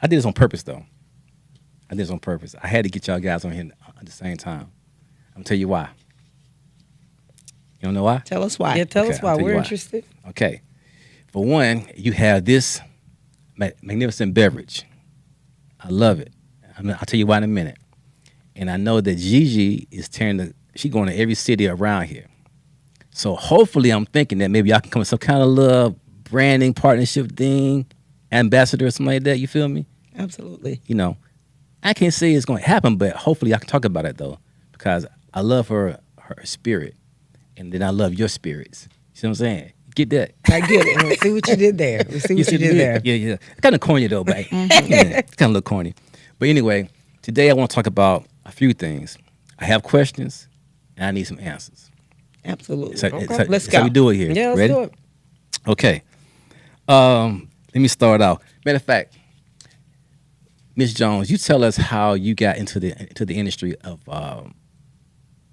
I did this on purpose, though. I did this on purpose. I had to get y'all guys on here at the same time. I'm gonna tell you why. You don't know why? Tell us why. Yeah, tell Okay, us why. I'll tell you We're why. interested. Okay. For one, you have this magnificent beverage. I love it. I'll tell you why in a minute. And I know that Gigi is she's going to every city around here. So hopefully I'm thinking that maybe y'all can come with some kind of little branding partnership thing, ambassador or something like that. You feel me? Absolutely. You know, I can't say it's going to happen, but hopefully I can talk about it, though, because I love her spirit. And then I love your spirits. You see what I'm saying? Get that? I get it. We see what you did there. We see what you did there. Yeah. Kind of corny, though, but yeah, it's kind of a little corny. But anyway, today I want to talk about a few things. I have questions, and I need some answers. Absolutely. Let's go. How we do it here. Yeah, let's Ready? do it. Okay. Let me start out. Matter of fact, Miss Jones, you tell us how you got into the industry of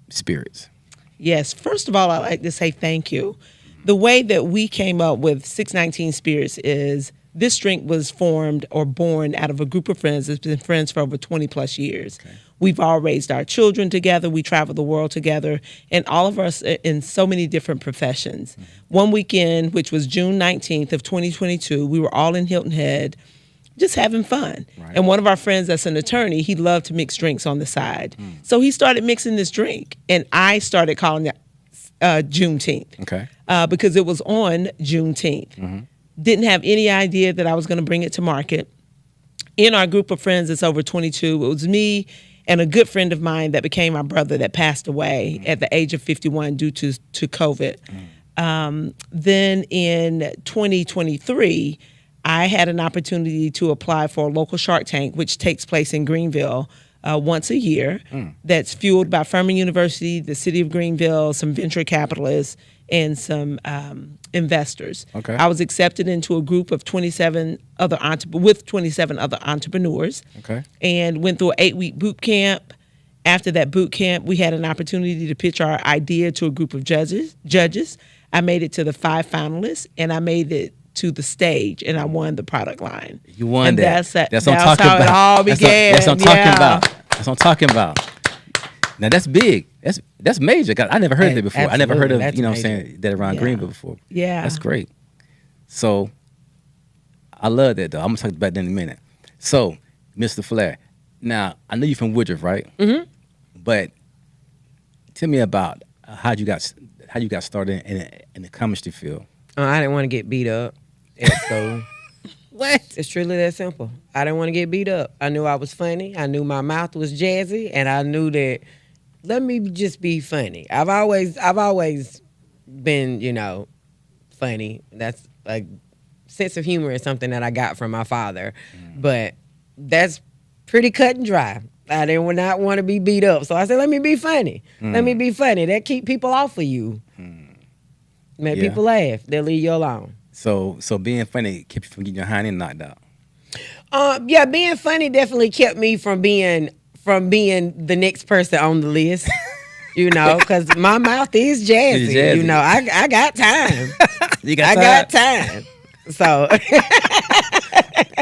spirits. Yes. First of all, I'd like to say thank you. The way that we came up with 619 Spirits is this drink was formed or born out of a group of friends that's been friends for over 20 plus years. Okay. We've all raised our children together. We travel the world together, and all of us in so many different professions. Mm-hmm. One weekend, which was June 19th of 2022, we were all in Hilton Head just having fun. Right. And one of our friends that's an attorney, he loved to mix drinks on the side. So he started mixing this drink, and I started calling it Juneteenth. Okay. Because it was on Juneteenth. Mm-hmm. Didn't have any idea that I was going to bring it to market. In our group of friends that's over 22, it was me and a good friend of mine that became my brother that passed away at the age of 51 due to COVID. Then in 2023, I had an opportunity to apply for a local Shark Tank, which takes place in Greenville once a year. That's fueled by Furman University, the city of Greenville, some venture capitalists, and some investors. Okay. I was accepted into a group of 27 other entrepreneurs. Okay. And went through an 8-week boot camp. After that boot camp, we had an opportunity to pitch our idea to a group of judges. I made it to the 5 finalists, and I made it to the stage, and I won the product line. You won and that. That's what I'm talking about. It all began. That's what I'm talking about. That's what I'm talking about. Now that's big. That's major. I never heard of it before. Absolutely. I never heard of That's what I'm major. saying, that around Greenville before. Yeah. That's great. So I love that, though. I'm gonna talk about that in a minute. So, Mr. Flair, now I know you're from Woodruff, right? Mm-hmm. But tell me about how you got started in the chemistry field. I didn't want to get beat up at school. What? It's truly that simple. I didn't want to get beat up. I knew I was funny. I knew my mouth was jazzy, and I knew that let me just be funny. I've always been, funny. That's a sense of humor is something that I got from my father, but that's pretty cut and dry. I did not want to be beat up, so I said, "Let me be funny. Let me be funny. That keep people off of you. Make people laugh. They'll leave you alone." So being funny kept you from getting your hind end knocked out. Yeah, being funny definitely kept me from being the next person on the list. Because my mouth is jazzy. I got time. I got time. So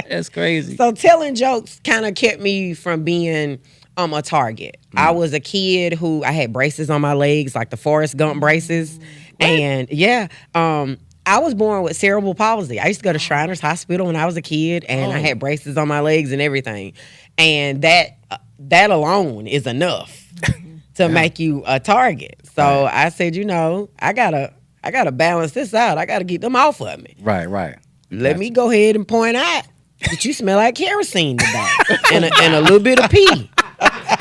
that's crazy. So telling jokes kind of kept me from being a target. I was a kid who I had braces on my legs, like the Forrest Gump braces. What? And I was born with cerebral palsy. I used to go to Shriners Hospital when I was a kid, and I had braces on my legs and everything. And that alone is enough to make you a target. So I said, I gotta balance this out. I gotta get them off of me. Right. Let me go ahead and point out that you smell like kerosene today, and a little bit of pee.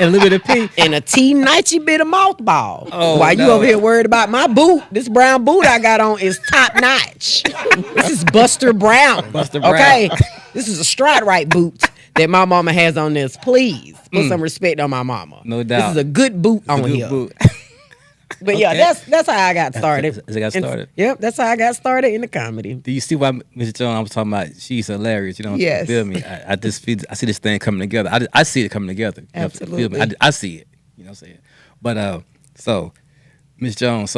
And a little bit of pee. And a teeny bit of mothball. While you over here worried about my boot, this brown boot I got on is top notch. This is Buster Brown. Okay? This is a stride right boot that my mama has on this. Please put some respect on my mama. No doubt. This is a good boot on here. But that's how I got started. That's how I got started. Yep, that's how I got started in the comedy. Do you see why Mrs. Jones I was talking about? She's hilarious. Yes. Feel me? I see this thing coming together. I see it coming together. Absolutely. Feel me? I see it. You know what I'm saying? But so Miss Jones,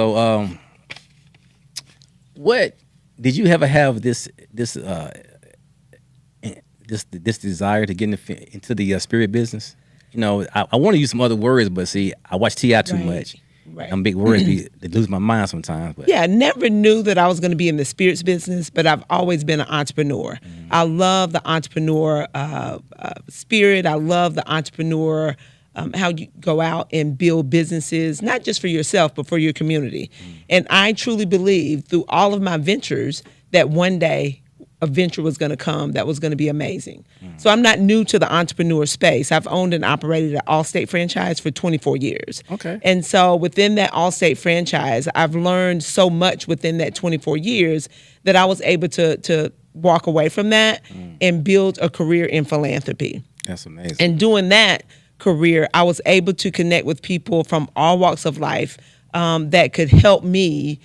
what did you ever have this this desire to get into the spirit business? You know, I want to use some other words, but see, I watch Ti too Right. much. Right. Them big words they lose my mind sometimes. But Yeah, I never knew that I was going to be in the spirits business, but I've always been an entrepreneur. I love the entrepreneur spirit. I love the entrepreneur, how you go out and build businesses, not just for yourself, but for your community. And I truly believe through all of my ventures that one day a venture was going to come that was going to be amazing. So I'm not new to the entrepreneur space. I've owned and operated an Allstate franchise for 24 years. Okay. And so within that Allstate franchise, I've learned so much within that 24 years that I was able to walk away from that and build a career in philanthropy. that's amazing. And doing that career, I was able to connect with people from all walks of life that could help me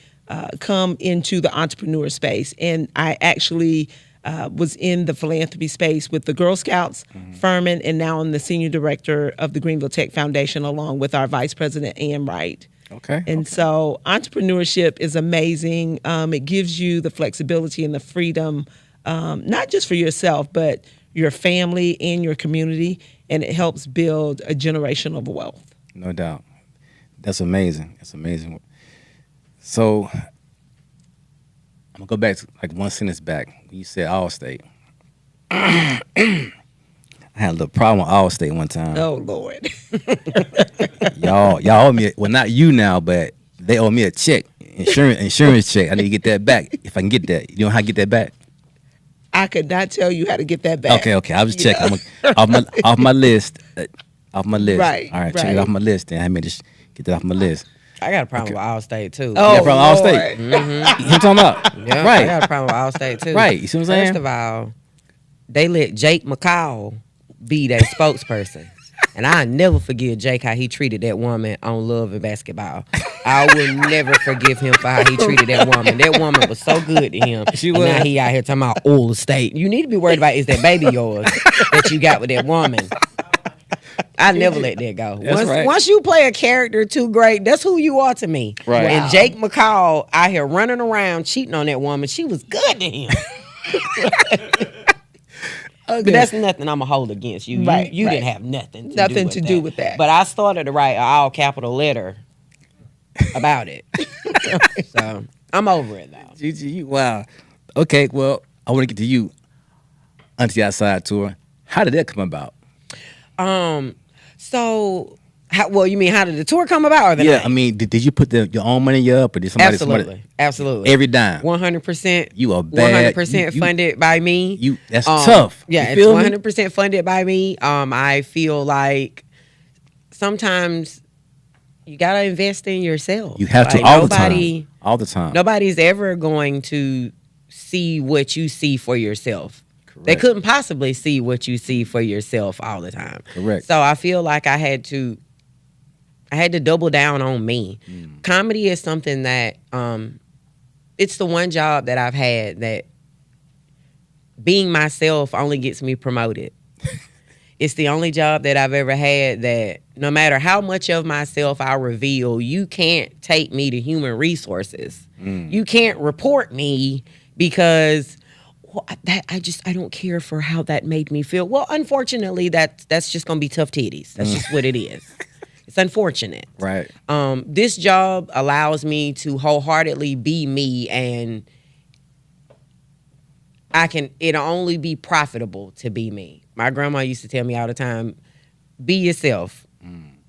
come into the entrepreneur space. And I actually was in the philanthropy space with the Girl Scouts, Furman, and now I'm the senior director of the Greenville Tech Foundation along with our vice president, Ann Wright. Okay. And so entrepreneurship is amazing. It gives you the flexibility and the freedom, not just for yourself, but your family and your community, and it helps build a generation of wealth. No doubt. That's amazing. That's amazing. So I'm gonna go back to like one sentence back when you said Allstate. I had a little problem with Allstate one time. Oh Lord. Y'all owe me. Well, not you now, but they owe me a check, insurance check. I need to get that back if I can get that. You know how to get that back? I could not tell you how to get that back. Okay. I was checking. Off my list. Off my list. Right, All right. Check right. it off my list. Then I may just get that off my list. I got a problem with Allstate too. Oh, Yeah, from Lord. Allstate. You know what I'm talking about? Yeah, I Right. got a problem with Allstate too. Right. You see what I'm saying? First of all, they let Jake McCall be their spokesperson. And I never forgive Jake how he treated that woman on Love and Basketball. I will never forgive him for how he treated that woman. That woman was so good to him. She and was. now he out here talking about oil estate. You need to be worried about is that baby yours that you got with that woman. I never let that go. That's right. Once you play a character too great, that's who you are to me. Right. And Wow. Jake McCall out here running around cheating on that woman, she was good to him. But that's nothing I'm gonna hold against you. Right, You right. didn't have nothing Nothing to do with that. But I started to write an all capital letter about it. So I'm over it though. Gigi, wow. Okay, well, I want to get to you, Auntie Outside Tour. How did that come about? So well, you mean how did the tour come about or the Yeah, name? I mean, did you put your own money up, or did somebody? Absolutely. Every dime. 100%. You are bad. 100% You- funded by me. That's tough. Yeah, You it's feel me? 100% funded by me. I feel like sometimes you gotta invest in yourself. You have to Like, all the time. All the time. Nobody's ever going to see what you see for yourself. They Correct. couldn't possibly see what you see for yourself all the time. Correct. So I feel like I had to double down on me. Comedy is something that it's the one job that I've had that being myself only gets me promoted. It's the only job that I've ever had that no matter how much of myself I reveal, you can't take me to human resources. You can't report me because I don't care for how that made me feel. Well, unfortunately, that's just gonna be tough titties. That's just what it is. It's unfortunate. Right. This job allows me to wholeheartedly be me, and it'll only be profitable to be me. My grandma used to tell me all the time, be yourself.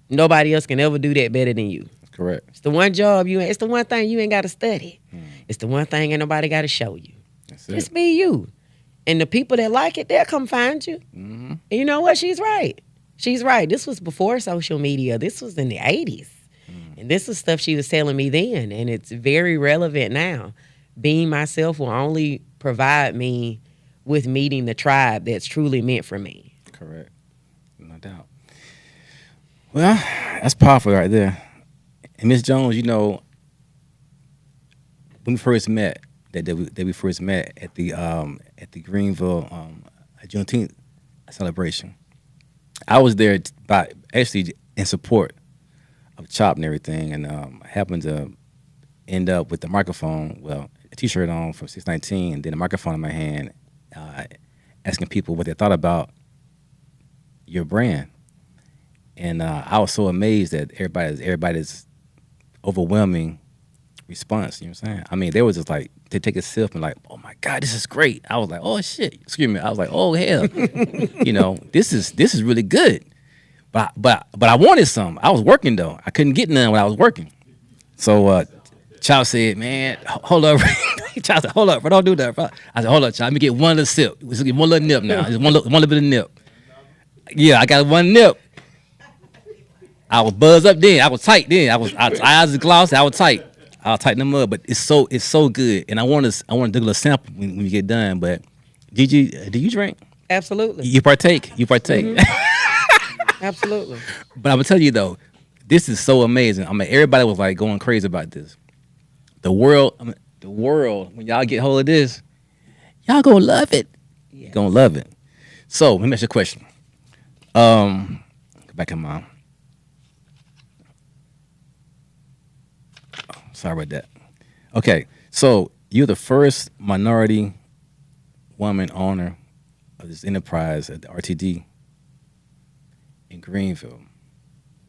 Nobody else can ever do that better than you. Correct. It's the one job it's the one thing you ain't got to study. It's the one thing ain't nobody got to show you. That's it. Just be you. And the people that like it, they'll come find you. And you know what? She's right. She's right. This was before social media. This was in the 80s. And this is stuff she was telling me then. And it's very relevant now. Being myself will only provide me with meeting the tribe that's truly meant for me. Correct. No doubt. Well, that's powerful right there. And Miss Jones, you know, when we first met, that we first met at the Greenville Juneteenth celebration, I was there actually in support of CHOP and everything, and I happened to end up with the microphone, well, a T-shirt on from 619, and then a microphone in my hand asking people what they thought about your brand, and I was so amazed at everybody's overwhelming response. You know what I'm saying? I mean, they was just like, they take a sip and like, oh my God, this is great. I was like, oh shit, excuse me. I was like, oh hell, this is really good. But I wanted some. I was working though. I couldn't get none when I was working. So Child said, man, hold up. Child said, hold up, bro, don't do that, bro. I said, hold up, Child, let me get one little sip. Let's get one little nip now. Just one little bit of nip. Yeah, I got one nip. I was buzzed up then. I was tight then. Eyes was glossy. I was tight. I'll tighten them up. But it's so good. And I want to do a little sample when we get done. But Gigi, do you drink? Absolutely. You partake. Absolutely. But I'm gonna tell you though, this is so amazing. I mean, everybody was like going crazy about this. The world, when y'all get hold of this, y'all gonna love it. Yeah. You're gonna love it. So let me ask you a question. Go back in mom. Oh, sorry about that. Okay, so you're the first minority woman owner of this enterprise at the RTD in Greenville.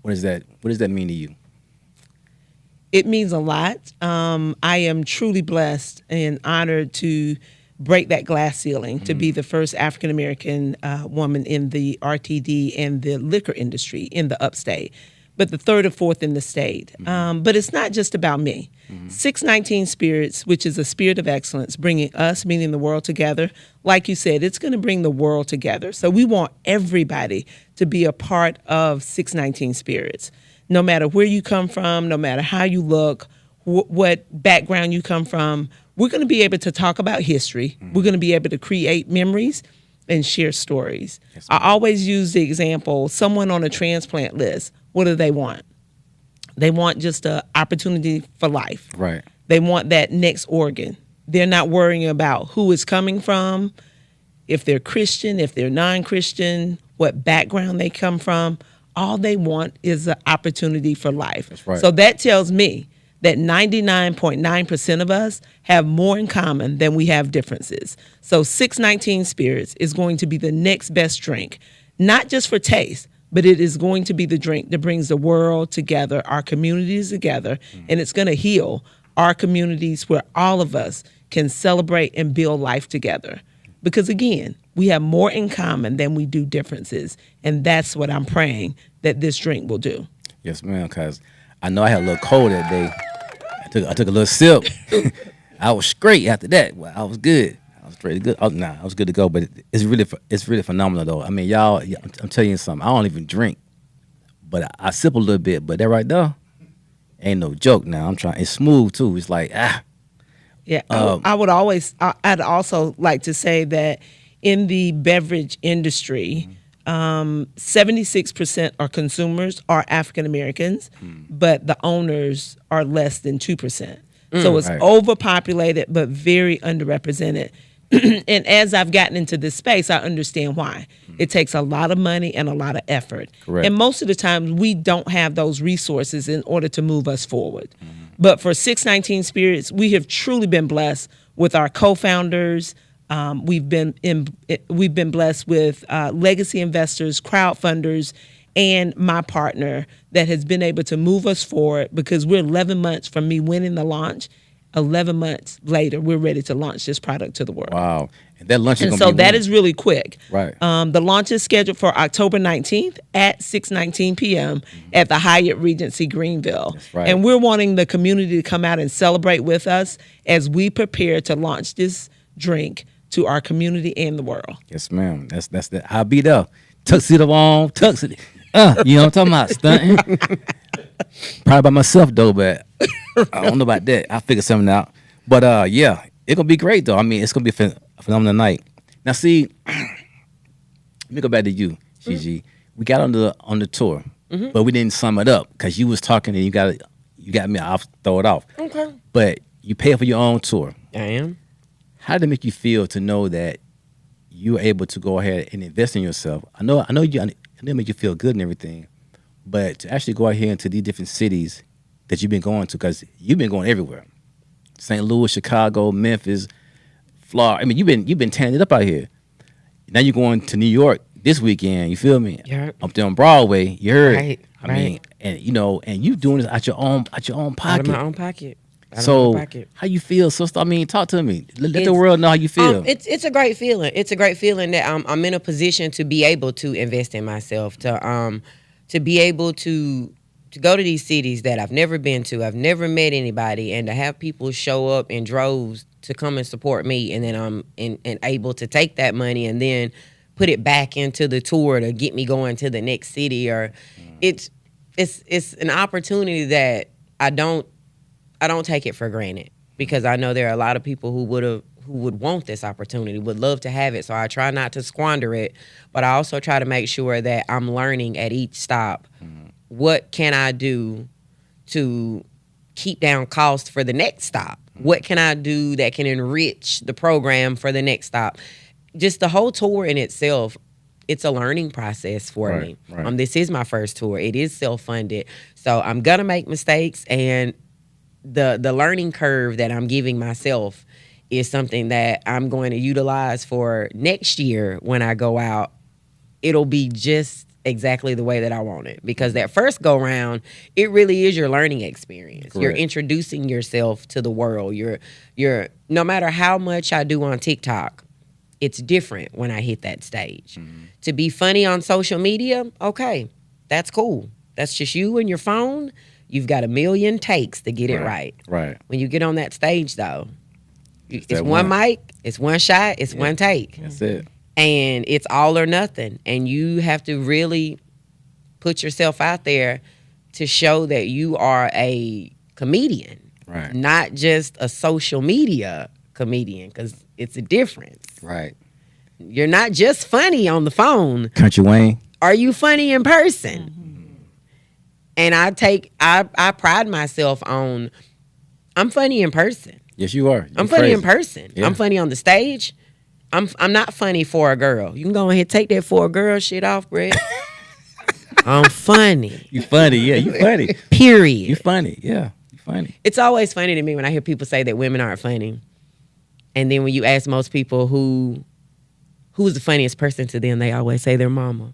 What does that mean to you? It means a lot. I am truly blessed and honored to break that glass ceiling, to be the first African American woman in the RTD and the liquor industry in the upstate, but the third or fourth in the state. But it's not just about me. 619 Spirits, which is a spirit of excellence, bringing us, meaning the world, together. Like you said, it's going to bring the world together. So we want everybody to be a part of 619 Spirits. No matter where you come from, no matter how you look, what background you come from, we're going to be able to talk about history. We're going to be able to create memories and share stories. Yes, I always use the example, someone on a transplant list, what do they want? They want just an opportunity for life. Right. They want that next organ. They're not worrying about who it's coming from, if they're Christian, if they're non-Christian, what background they come from. All they want is an opportunity for life. That's right. So that tells me that 99.9% of us have more in common than we have differences. So 619 Spirits is going to be the next best drink, not just for taste, but it is going to be the drink that brings the world together, our communities together, and it's going to heal our communities where all of us can celebrate and build life together. Because again, we have more in common than we do differences, and that's what I'm praying that this drink will do. Yes, ma'am, because I know I had a little cold that day. I took a little sip. I was straight after that. Well, I was good. I was straight good. I was good to go. But it's really phenomenal though. I mean, y'all, I'm telling you something. I don't even drink, but I sip a little bit. But that right there ain't no joke. Now I'm trying. It's smooth too. It's like Yeah, I'd also like to say that in the beverage industry, 76% of consumers are African Americans, but the owners are less than 2%. So it's right. Overpopulated, but very underrepresented. And as I've gotten into this space, I understand why. It takes a lot of money and a lot of effort. Correct. And most of the time, we don't have those resources in order to move us forward. But for 619 Spirits, we have truly been blessed with our co-founders. We've been blessed with legacy investors, crowdfunders, and my partner that has been able to move us forward because we're 11 months from me winning the launch. 11 months later, we're ready to launch this product to the world. wow. And that lunch is And gonna so be that when? is really quick. Right. The launch is scheduled for October 19th at 6:19 p.m. at the Hyatt Regency Greenville. That's right. And we're wanting the community to come out and celebrate with us as we prepare to launch this drink to our community and the world. Yes, ma'am. That's the. I'll be there. Tuxedo on, tuxedo. You know what I'm talking about? Stunting. Probably by myself though, but I don't know about that. I'll figure something out. But yeah, it's gonna be great though. I mean, it's gonna be a phenomenal night. Now, see, let me go back to you, Gigi. We got on the tour, but we didn't sum it up because you was talking and you got me. I'll throw it off. Okay. But you pay for your own tour. I am. How did it make you feel to know that you were able to go ahead and invest in yourself? I know it made you feel good and everything, but to actually go out here into these different cities that you've been going to, because you've been going everywhere, St. Louis, Chicago, Memphis, Florida. I mean, you've been tearing it up out here. Now you're going to New York this weekend. You feel me? Yeah. Up there on Broadway. You heard? Right, I mean, and and you doing this out your own Out pocket. of my own pocket. Out of my So own pocket. how you feel, sister? I mean, talk to me. Let the It's- world know how you feel. It's a great feeling. It's a great feeling that I'm in a position to be able to invest in myself, to be able to go to these cities that I've never been to. I've never met anybody, and to have people show up in droves to come and support me, and then I'm and able to take that money and then put it back into the tour to get me going to the next city. Or it's an opportunity that I don't take it for granted, because I know there are a lot of people who would want this opportunity, would love to have it. So I try not to squander it, but I also try to make sure that I'm learning at each stop. What can I do to keep down costs for the next stop? What can I do that can enrich the program for the next stop? Just the whole tour in itself, it's a learning process for me. Right. This is my first tour. It is self-funded. So I'm going to make mistakes, and the learning curve that I'm giving myself is something that I'm going to utilize for next year when I go out. It'll be just exactly the way that I want it, because that first go round, it really is your learning experience. Correct. You're introducing yourself to the world. You're no matter how much I do on TikTok, it's different when I hit that stage. To be funny on social media, okay, that's cool. That's just you and your phone. You've got a million takes to get it right. Right. When you get on that stage, though, it's that one one. mic, it's one shot, it's one take. That's it. And it's all or nothing. And you have to really put yourself out there to show that you are a comedian, Right. not just a social media comedian, because it's a difference. Right. You're not just funny on the phone. Country Wayne. Are you funny in person? And I pride myself on, I'm funny in person. Yes, you are. I'm You're funny in crazy. person. Yeah. I'm funny on the stage. I'm not funny for a girl. You can go ahead and take that for a girl shit off, Brett. I'm funny. You funny. Yeah, you funny. Period. You funny. Yeah, you funny. It's always funny to me when I hear people say that women aren't funny. And then when you ask most people who's the funniest person to them, they always say their mama.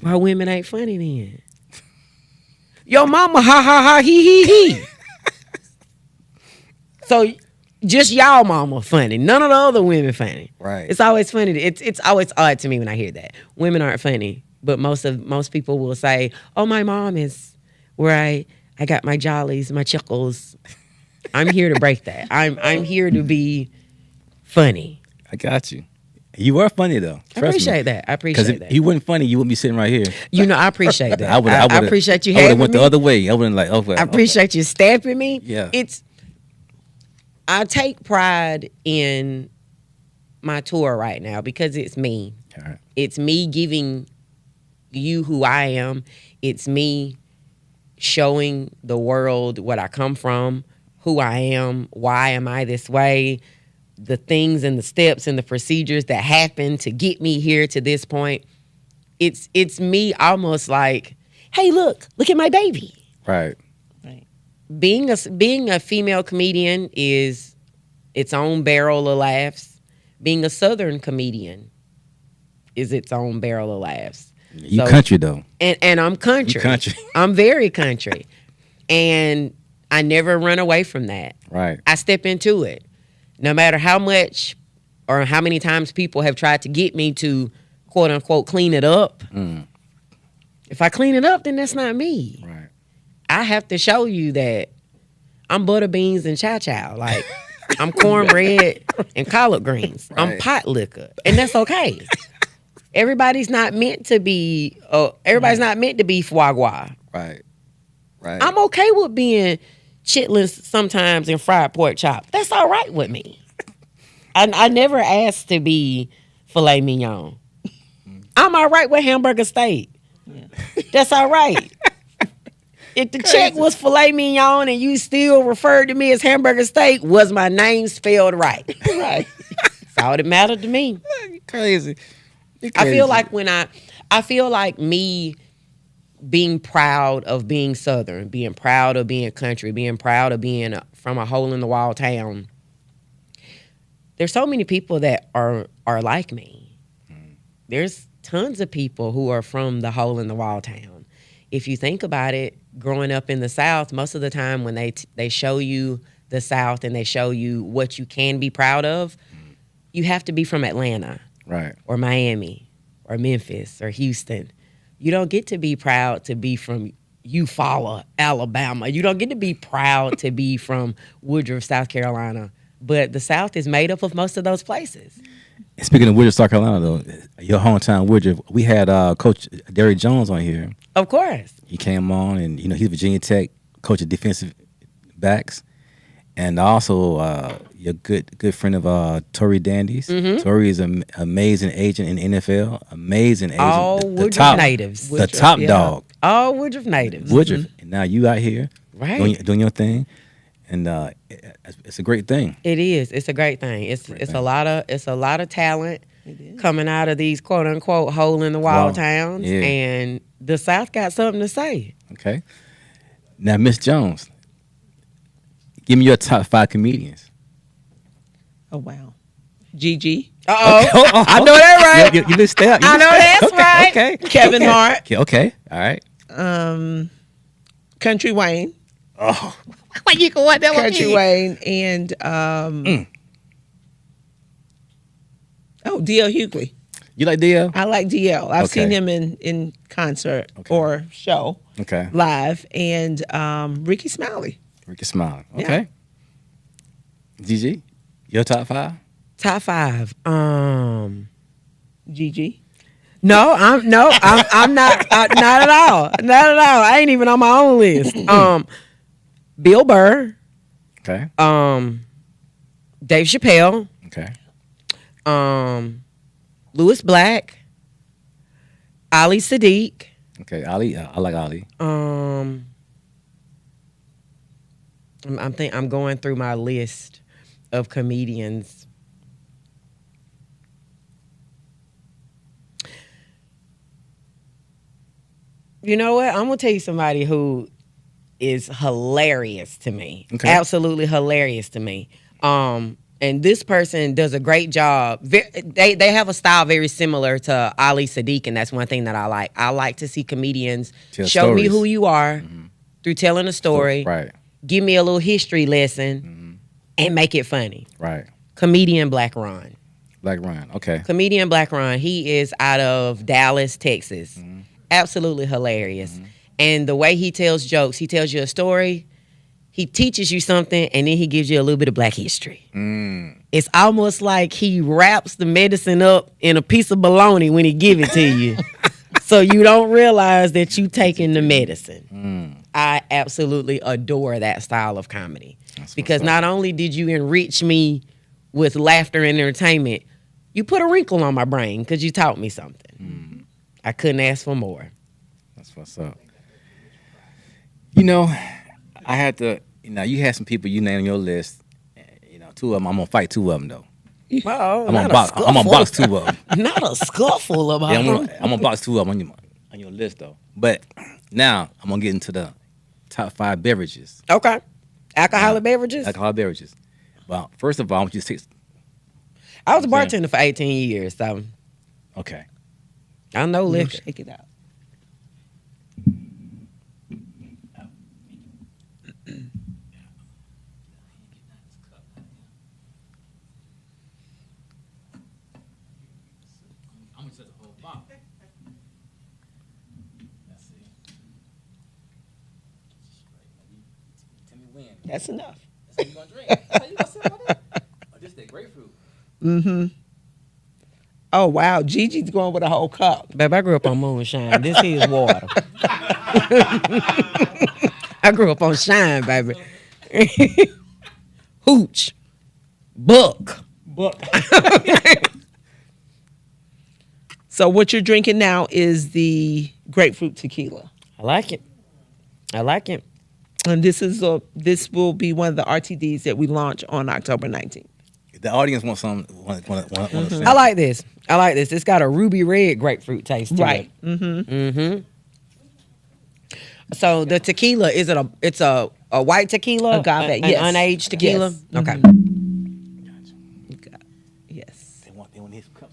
Why women ain't funny then? Yo mama, ha ha ha, he. So just y'all mama funny. None of the other women funny. Right. It's always funny. It's always odd to me when I hear that. Women aren't funny. But most people will say, oh, my mom is where I got my jollies, my chuckles. I'm here to break that. I'm here to be funny. I got you. You are funny though. I appreciate that. I Because appreciate if that. you wasn't funny, you wouldn't be sitting right here. I appreciate that. I I appreciate you I would have having went me. the other way. I wouldn't like. Okay, I appreciate you stamping me. Yeah. I take pride in my tour right now because it's me. All right. It's me giving you who I am. It's me showing the world what I come from, who I am, why am I this way, the things and the steps and the procedures that happen to get me here to this point. It's me almost like, hey, look at my baby. Right. Being a female comedian is its own barrel of laughs. Being a Southern comedian is its own barrel of laughs. You So- country though. And I'm country. You country. I'm very country. And I never run away from that. Right. I step into it. No matter how much or how many times people have tried to get me to, quote unquote, clean it up. If I clean it up, then that's not me. Right. I have to show you that I'm butter beans and chow. Like, I'm cornbread and collard greens. I'm Right. pot liquor. And that's okay. Everybody's not meant to be foie gras. Right. Right. I'm okay with being chitlins sometimes and fried pork chop. That's all right with me. I never asked to be filet mignon. I'm all right with hamburger steak. That's all right. If the check was filet mignon and you still referred to me as hamburger steak, was my name spelled right? Right. That's all that mattered to me. You crazy. I feel like I feel like me being proud of being Southern, being proud of being country, being proud of being from a hole in the wall town. There's so many people that are are like me. There's tons of people who are from the hole in the wall town. If you think about it, growing up in the South, most of the time when they show you the South and they show you what you can be proud of, you have to be from Atlanta, Right. or Miami, or Memphis, or Houston. You don't get to be proud to be from Eufaula, Alabama. You don't get to be proud to be from Woodruff, South Carolina. But the South is made up of most of those places. And speaking of Woodruff, South Carolina, though, your hometown, Woodruff, we had Coach Derrick Jones on here. Of course. He came on, and he's Virginia Tech, coach of defensive backs, and also your good friend of Tory Dandies. Tory is an amazing agent in the NFL. Amazing agent. All the Woodruff top, natives. The top dog. All Woodruff natives. Woodruff. And now you out here Right. doing your thing, and it's a great thing. It is. It's a great thing. It's a lot of talent coming out of these quote unquote hole in the wall towns, Yeah. and the South got something to say. Okay. Now, Miss Jones, give me your top 5 comedians. Oh wow. Gigi. Uh-oh. I know that right. You didn't stay up. I know that's right. Okay. Kevin Hart. Okay. All right. Country Wayne. Oh, why you going that Country Wayne and DL Hughley. You like DL? I like DL. I've Okay. seen him in concert or show Okay. live, and Ricky Smiley. Ricky Smiley. Yeah. Okay. Gigi, your top 5? Top 5. Gigi. No, I'm not not at all. Not at all. I ain't even on my own list. Bill Burr, Okay. Dave Chappelle, Okay. Louis Black, Ali Sadiq, Okay. Ali. I like Ali. I'm going through my list of comedians. You know what? I'm gonna tell you somebody who is hilarious to me. Okay. Absolutely hilarious to me. And this person does a great job. They have a style very similar to Ali Sadiq, and that's one thing that I like. I like to see comedians Tell show me stories. who you are through telling a story. Right. Give me a little history lesson and make it funny. Right. Comedian Black Ron. Black Ryan. Okay. Comedian Black Ron. He is out of Dallas, Texas. Absolutely hilarious. And the way he tells jokes, he tells you a story, he teaches you something, and then he gives you a little bit of black history. It's almost like he wraps the medicine up in a piece of bologna when he give it to you. So you don't realize that you taking the medicine. I absolutely adore that style of comedy. Because not only did you enrich me with laughter and entertainment, you put a wrinkle on my brain because you taught me something. I couldn't ask for more. That's what's up. You know, I had to. You had some people you named on your list. 2 of them. I'm gonna fight 2 of them though. Well, I'm gonna box 2 of them. Not a scuffle about Yeah, them. I'm gonna box 2 of them on your list though. But now I'm gonna get into the top 5 beverages. Okay. Alcoholic beverages? Alcoholic beverages. Well, first of all, I want you to take. I was a bartender for 18 years, so Okay. I know liquor. Shake it out. That's enough. That's what you gonna drink. This is grapefruit. Oh wow, Gigi's going with a whole cup. Babe, I grew up on moonshine. This here is water. I grew up on shine, baby. Hooch. Buck. So what you're drinking now is the grapefruit tequila, I like it. I like it. and this will be one of the RTDs that we launch on October 19th. The audience wants some. I like this. It's got a ruby red grapefruit taste to Right. it. So the tequila, it's a white tequila? Agave, An yes. unaged tequila? Yes. Okay. Yes. They want these cups.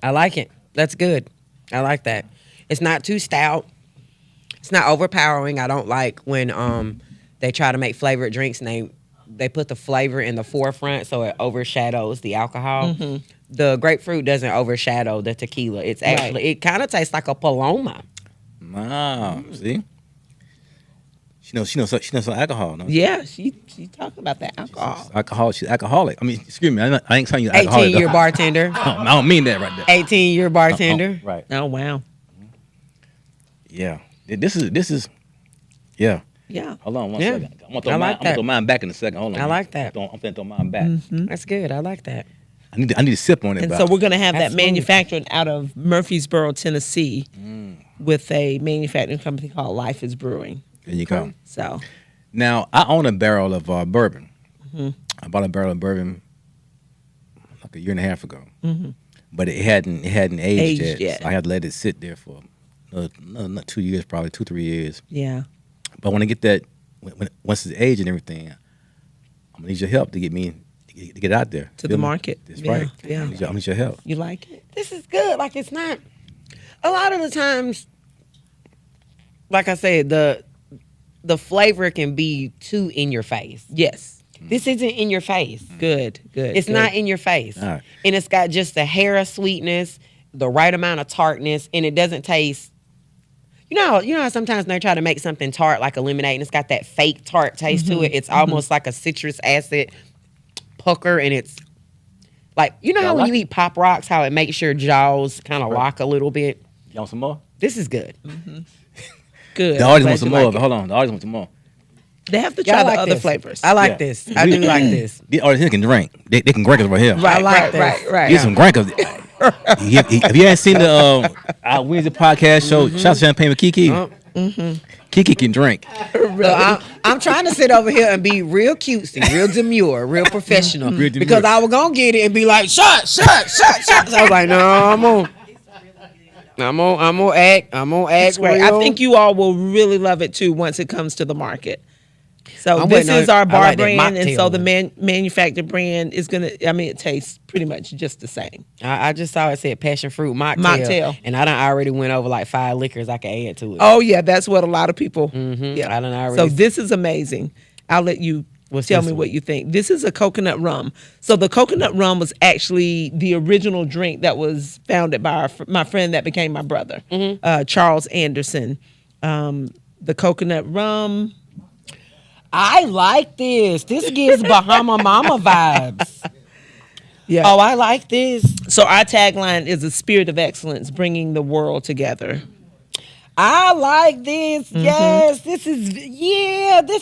I like it. That's good. I like that. It's not too stout. It's not overpowering. I don't like when they try to make flavored drinks and they put the flavor in the forefront so it overshadows the alcohol. The grapefruit doesn't overshadow the tequila. It's actually it kind of tastes like a Paloma. Wow. See? She knows some alcohol, no? Yeah, she talking about that alcohol. She's alcoholic. I mean, excuse me, I ain't telling you alcoholic. 18-year bartender. I don't mean that right there. 18-year bartender. Right. Oh wow. Yeah. This is yeah. Yeah. Hold on one Yeah. second. I'm gonna throw mine back in a second. Hold on. I like that. I'm finna throw mine back. That's good. I like that. I need to sip on it. And but so we're going to have that Absolutely. manufactured out of Murfreesboro, Tennessee, with a manufacturing company called Life is Brewing. there you go. So Now I own a barrel of bourbon. I bought a barrel of bourbon like a year and a half ago, but it hadn't aged Aged yet. So I had to let it sit there for not 2 years, probably 2-3 years. yeah, But when I get that, once it's aged and everything, I'm gonna need your help to get it out there to the market. That's Yeah, right. Yeah. I need your help. You like it? This is good. Like it's not. A lot of the times, like I said, the flavor can be too in your face. Yes. This isn't in your face. Good. It's good. not in your face. All right. And it's got just a hair of sweetness, the right amount of tartness, and it doesn't taste. You know how sometimes when they try to make something tart like a lemonade and it's got that fake tart taste to it. It's almost like a citrus acid pucker, and it's like how when you eat Pop Rocks, how it makes your jaws kind of lock a little bit. You want some more? This is good. Good. The audience Glad wants some you more. like but it. hold on, the audience wants some more. They have to Yeah, try I the like other this. flavors. I like Yeah. this. I do like this. The audience can drink. They can drink it right here. Right, I like right, this. right. Get some drinkers. If you ain't seen the our Wednesday podcast show, Shout to Champagne with Kiki. Kiki can drink. So I'm trying to sit over here and be real cutesy, real demure, real professional. Real demure. Because I was gonna get it and be like, shut. So I was like, no, I'm gonna act It's great. real. I think you all will really love it too once it comes to the market. So I'm this waiting is on- our I bar like that brand, and mocktail so the one. manufactured brand is gonna. I mean, it tastes pretty much just the same. I just saw it said passion fruit mocktail. Mocktail. And I done already went over like 5 liquors I can add to it. Oh yeah, that's what a lot of people. Yeah, I done already. So this is amazing. I'll let you What's tell this me one? what you think. This is a coconut rum. So the coconut rum was actually the original drink that was founded by my friend that became my brother, Charles Anderson. The coconut rum. I like this. This gives Bahama Mama vibes. Yeah. Oh, I like this. So our tagline is a spirit of excellence, bringing the world together. I like this. Yes, this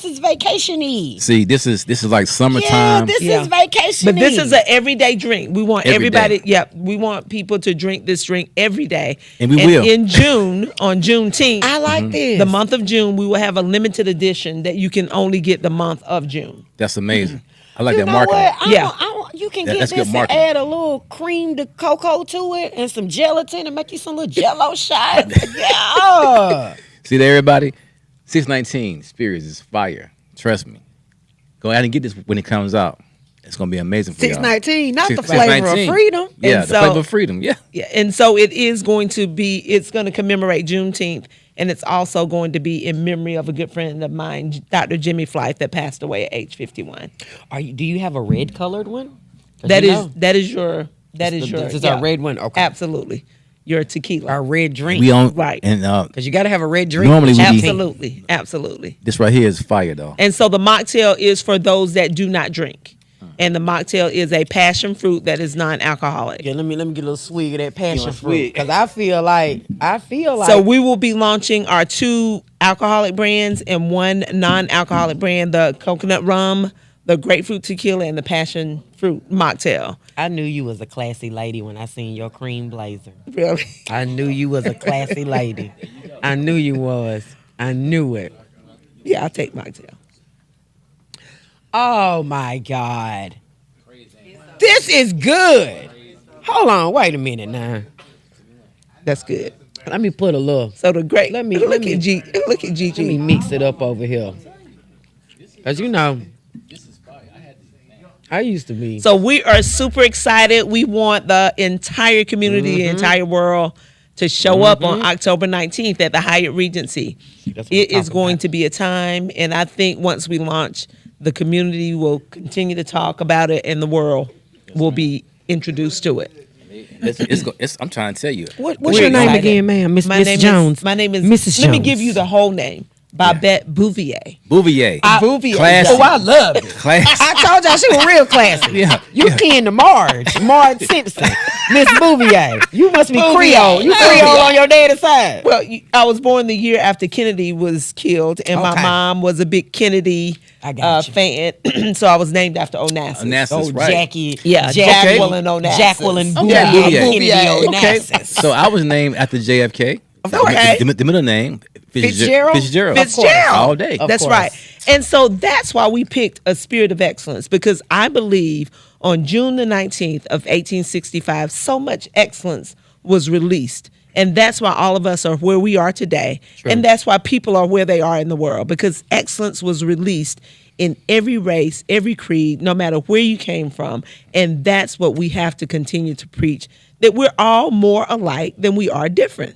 is vacation-y. See, this is like Yeah, summertime. this Yeah. is vacation-y. But this is an everyday drink. We want Every everybody. day. Yep, we want people to drink this drink every day. And we will. In June, on Juneteenth, I like this. the month of June, we will have a limited edition that you can only get the month of June. That's amazing. I like You that know marketing. what? Yeah. You can That- get that's good this and marketing. add a little cream to cocoa to it and some gelatin and make you some little jello shots. Yeah. See there, everybody? 619 Spirits is fire. Trust me. Go out and get this when it comes out. It's gonna be amazing for y'all. 619, not the 619. flavor of freedom. Yeah, And the so- flavor of freedom. Yeah. Yeah, and so it is going to be. It's going to commemorate Juneteenth, and it's also going to be in memory of a good friend of mine, Dr. Jimmy Flight, that passed away at age 51. Do you have a red colored one? 'Cause That you is know, your this is our red one. Okay. Absolutely, your tequila. our red drink. We on Right. and Because you got to have a red drink. Normally we be- Absolutely. this right here is fire though. And so the mocktail is for those that do not drink. And the mocktail is a passion fruit that is non-alcoholic. Yeah, let me get a little swig of that passion a fruit. swig. Because I feel like So we will be launching our 2 alcoholic brands and 1 non-alcoholic brand, the coconut rum, the grapefruit tequila, and the passion fruit mocktail. I knew you was a classy lady when I seen your cream blazer. Really? I knew you was a classy lady. I knew you was. I knew it. Yeah, I'll take mocktail. Oh my God. This is good. Hold on, wait a minute now. That's good. Let me put a little. So the great. Let me- look let me- at G. Look at Let me Gigi. mix it up over here. Cause you know, I used to be. So we are super excited. We want the entire community, the entire world to show up on October 19th at the Hyatt Regency. It is going to be a time, and I think once we launch, the community will continue to talk about it, and the world will be introduced to it. I'm trying to tell you. What's your name again, ma'am? Miss Jones. My name is Mrs. Let me Jones. give you the whole name. Babette Bouvier. Bouvier. Bouvier. Classy. Oh, I love it. Classy. I told y'all she was real classy. Yeah, You kin to Marge Simpson, Miss Bouvier. You must be Bouvier. Creole. You Creole on your daddy's side. Well, I was born the year after Kennedy was killed, and my Okay. mom was a big Kennedy I got you. fan, so I was named after Onassis. Onassis, right. Jackie. Yeah, Jacqueline Onassis. Jacqueline Okay, Bouvier. Bouvier. Kennedy Okay, Onassis. so I was named after JFK. Okay. The middle name Fitzgerald? Fitzgerald. Fitzgerald. All day. Of That's course. right. And so that's why we picked a spirit of excellence, because I believe on June the 19th of 1865, so much excellence was released. And that's why all of us are where we are today. And that's why people are where they are in the world, because excellence was released in every race, every creed, no matter where you came from. And that's what we have to continue to preach, that we're all more alike than we are different.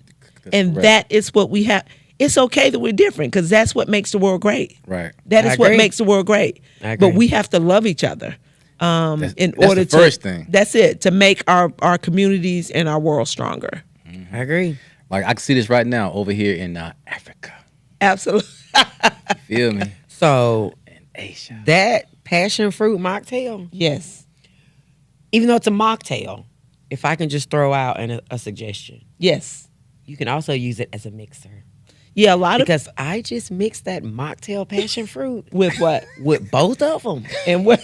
And correct. that is what we have. It's okay that we're different, because that's what makes the world great. Right. That I is what agree. makes the world great. I agree. But we have to love each other That's in the order to. first thing. That's it, to make our communities and our world stronger. I agree. Like I can see this right now over here in Africa. Absolutely. Feel me? So In Asia. that passion fruit mocktail, Yes. even though it's a mocktail, if I can just throw out a suggestion, Yes. you can also use it as a mixer. Yeah. A lot of Because I just mixed that mocktail passion fruit with what with both of them. and what.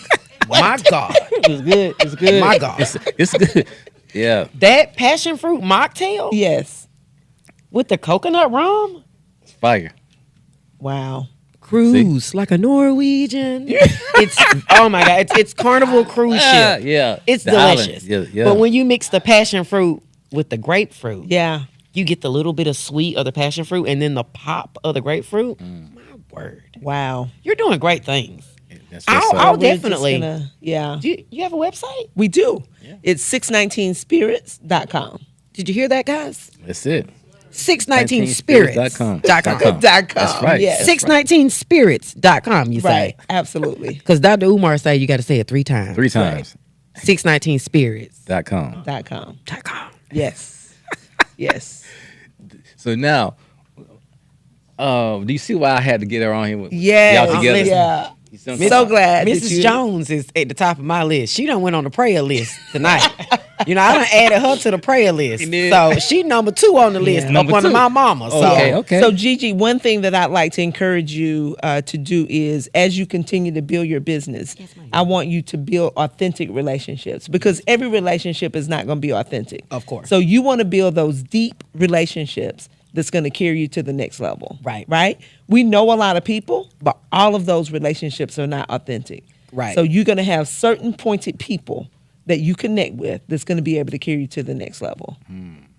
My God. It's good. It's good. My God. It's good. Yeah. That passion fruit mocktail Yes. with the coconut rum? It's fire. Wow. Cruise like a Norwegian. It's oh my God. It's Carnival cruise ship. Yeah. It's The delicious. island. Yeah. But when you mix the passion fruit with the grapefruit, Yeah. you get the little bit of sweet of the passion fruit and then the pop of the grapefruit. My word. Wow. You're doing great things. That's I'll what's up. We're just definitely- Yeah. Do you have a website? We do. It's 619spirits.com. Did you hear that, guys? That's it. 619spirits.com. That's right. Yes. 619spirits.com, you say. Right. Absolutely. Because Dr. Umar say you got to say it 3 times. 3 times. 619spirits.com. .com. Yes. Yes. So now, do you see why I had to get her on here with Yeah. y'all together? Yeah. You see what I'm So saying? glad. that Mrs. you- Jones is at the top of my list. She done went on the prayer list tonight. You know, I done added her to the prayer list. You did? So she number 2 on the list, up Number under 2. my mama. So Okay. So Gigi, one thing that I'd like to encourage you to do is, as you continue to build your business, I want you to build authentic relationships, because every relationship is not going to be authentic. Of course. So you want to build those deep relationships that's going to carry you to the next level. Right. Right? We know a lot of people, but all of those relationships are not authentic. Right. So you're going to have certain pointed people that you connect with that's going to be able to carry you to the next level.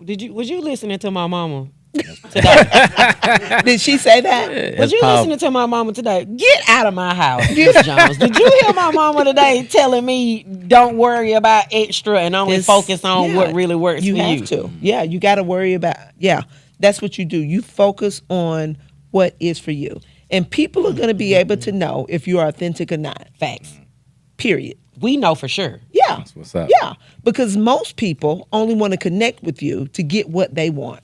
was you listening to my mama? Did she say that? Was That's you powerful. listening to my mama today? Get out of my house, Miss Jones. Did you hear my mama today telling me don't worry about extra and only It's- focus on yeah, what really works you for have you? to. Yeah, you got to worry about. Yeah, that's what you do. You focus on what is for you, and people are going to be able to know if you're authentic or not. Facts. Period. We know for sure. Yeah. That's what's up. Yeah, because most people only want to connect with you to get what they want.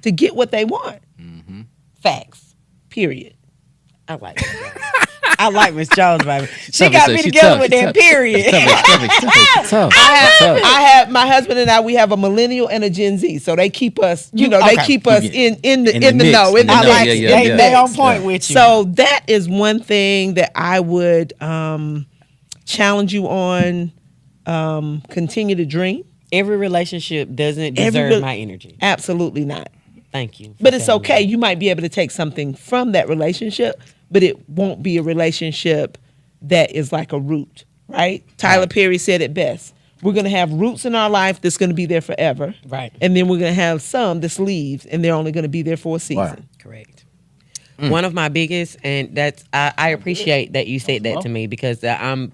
To get what they want. Facts. Period. I like Miss Jones. I like Miss Jones, baby. She tough, got she me tough, together she with that tough. period. Tough. I have my husband and I. We have a millennial and a Gen Z, so they keep us. You know, they okay. keep us in the mix, know. In the I mix. like Yeah, it. yeah, They, yeah. they on mix. point with you. So that is one thing that I would challenge you on. Continue to dream. every relationship doesn't Every deserve re- my energy. Absolutely not. Thank you. for But it's telling me okay. that. You might be able to take something from that relationship, but it won't be a relationship that is like a root, right? Tyler Perry said it best. We're going to have roots in our life that's going to be there forever. Right. And then we're going to have some that's leaves, and they're only going to be there for a season. Wow. Correct. One of my biggest, and that's I appreciate that you said that to me, because I'm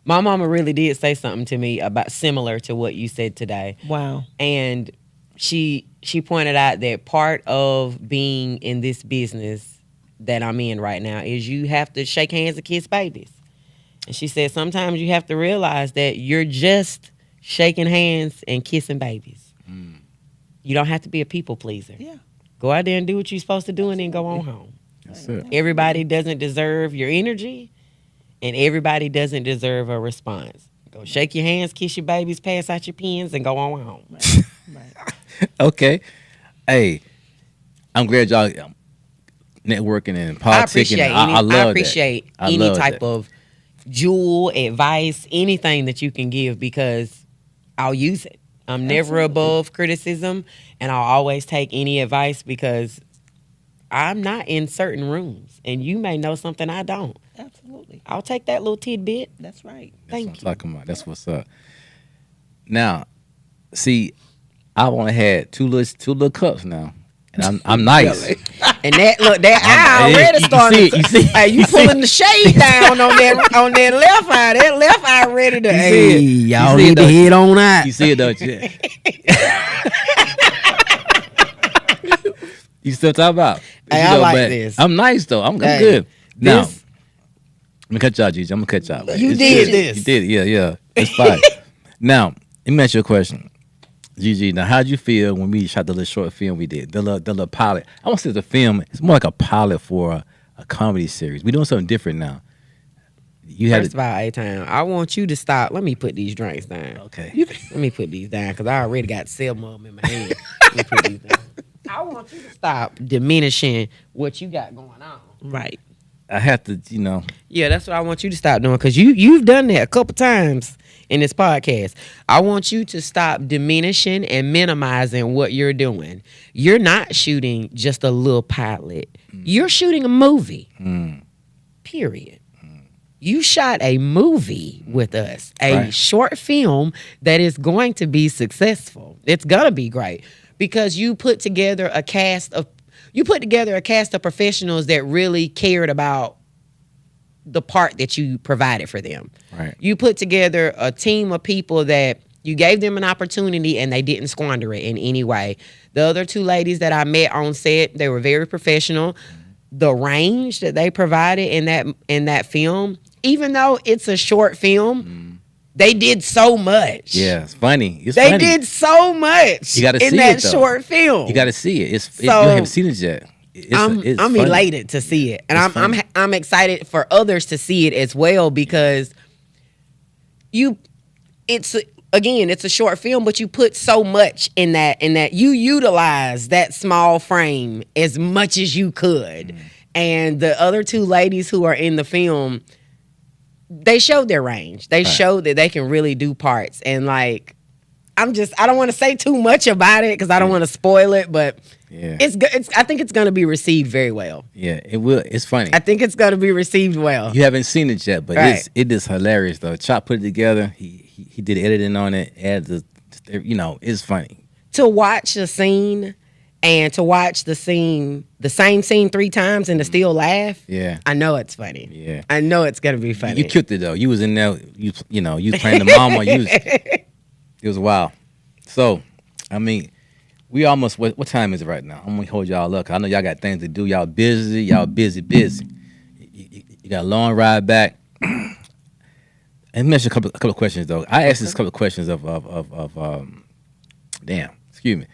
My mama really did say something to me about similar to what you said today. Wow. And she pointed out that part of being in this business that I'm in right now is you have to shake hands and kiss babies. And she said sometimes you have to realize that you're just shaking hands and kissing babies. You don't have to be a people pleaser. Yeah. Go out there and do what you're supposed to do and then go on home. That's it. Everybody doesn't deserve your energy, and everybody doesn't deserve a response. Go shake your hands, kiss your babies, pass out your pens, and go on home. Right. Okay. Hey, I'm glad y'all networking and politicking. I love appreciate that. any love type that. of jewel, advice, anything that you can give because I'll use it. I'm never above criticism, and I'll always take any advice because I'm not in certain rooms, and you may know something I don't. Absolutely. I'll take that little tidbit. That's right. Thank That's you. what I'm talking about. That's what's up. Now, see, I only had two little cups now, and I'm nice. And that eye Hey, already you starting. see it, you see it. Hey, you pulling the shade down on that left eye. That left eye ready to. Hey, y'all see it, need to don't you? head on out. You see it, don't you? You still talk about? Hey, You I know, like but this. I'm nice though. I'm Hey, good. Now, I'm this- gonna cut y'all, Gigi. I'm gonna cut y'all. You It's did good. this. You did it. Yeah. It's fine. Now, let me ask you a question. Gigi, now how'd you feel when we shot the little short film we did? The little pilot. I won't say it's a film. It's more like a pilot for a comedy series. We're doing something different now. You had First of all, Atown, I want you to stop. Let me put these drinks down. okay. Let me put these down because I already got 7 of them in my hand. Let me put these down. I want you to stop diminishing what you got going on. Right. I have to, Yeah, that's what I want you to stop doing because you've done that a couple times in this podcast. I want you to stop diminishing and minimizing what you're doing. You're not shooting just a little pilot. You're shooting a movie. Period. You shot a movie with us, a Right. short film that is going to be successful. It's gonna be great because you put together a cast of professionals that really cared about the part that you provided for them. Right. You put together a team of people that you gave them an opportunity and they didn't squander it in any way. The other 2 ladies that I met on set, they were very professional. The range that they provided in that film, even though it's a short film, they did so much. Yeah, it's funny. It's They funny. did so much You gotta in see that it, though. short film. You got to see it. You So, haven't seen it yet. I'm It's I'm funny. elated to see it, and It's funny. I'm excited for others to see it as well because it's a short film, but you put so much in that you utilize that small frame as much as you could, and the other 2 ladies who are in the film, they showed their range. They showed that they can really do parts, and like I don't want to say too much about it because I don't want to spoil it, but. Yeah. I think it's going to be received very well. Yeah, it will. It's funny. I think it's going to be received well. You haven't seen it yet, but Right. it is hilarious though. Chop put it together. He did editing on it. Added it's funny. To watch a scene and to watch the same scene 3 times and to still laugh. Yeah. I know it's funny. Yeah. I know it's going to be funny. You killed it though. You was in there. You was playing the mama. It was wild. So, I mean, we almost what time is it right now? I'm gonna hold y'all up. I know y'all got things to do. Y'all busy. You got a long ride back. And let me ask you a couple of questions though. I asked this couple of questions of damn, excuse me.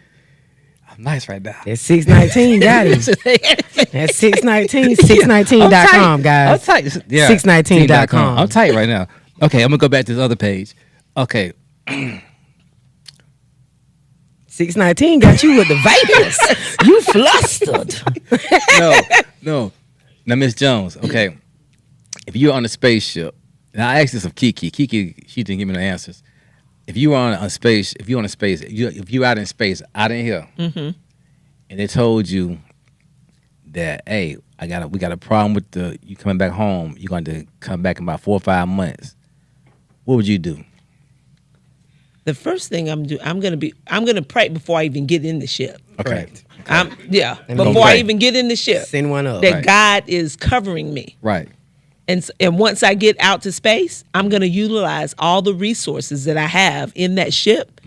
I'm nice right now. That's 619 got it. That's 619, 619.com, guys. I'm tight. Yeah, 619.com. I'm tight right now. Okay, I'm gonna go back to this other page. Okay. 619 got you with the Vegas. You flustered. No. Now, Miss Jones, okay. If you're on a spaceship, and I asked this of Kiki. Kiki, she didn't give me no answers. If you're out in space, out in here, and they told you that, hey, we got a problem with you coming back home. You're going to come back in about 4 or 5 months. What would you do? The first thing I'm gonna pray before I even get in the ship. Okay. Before Okay. I even get in the ship, Send one up. that Right. God is covering me Right. And once I get out to space, I'm going to utilize all the resources that I have in that ship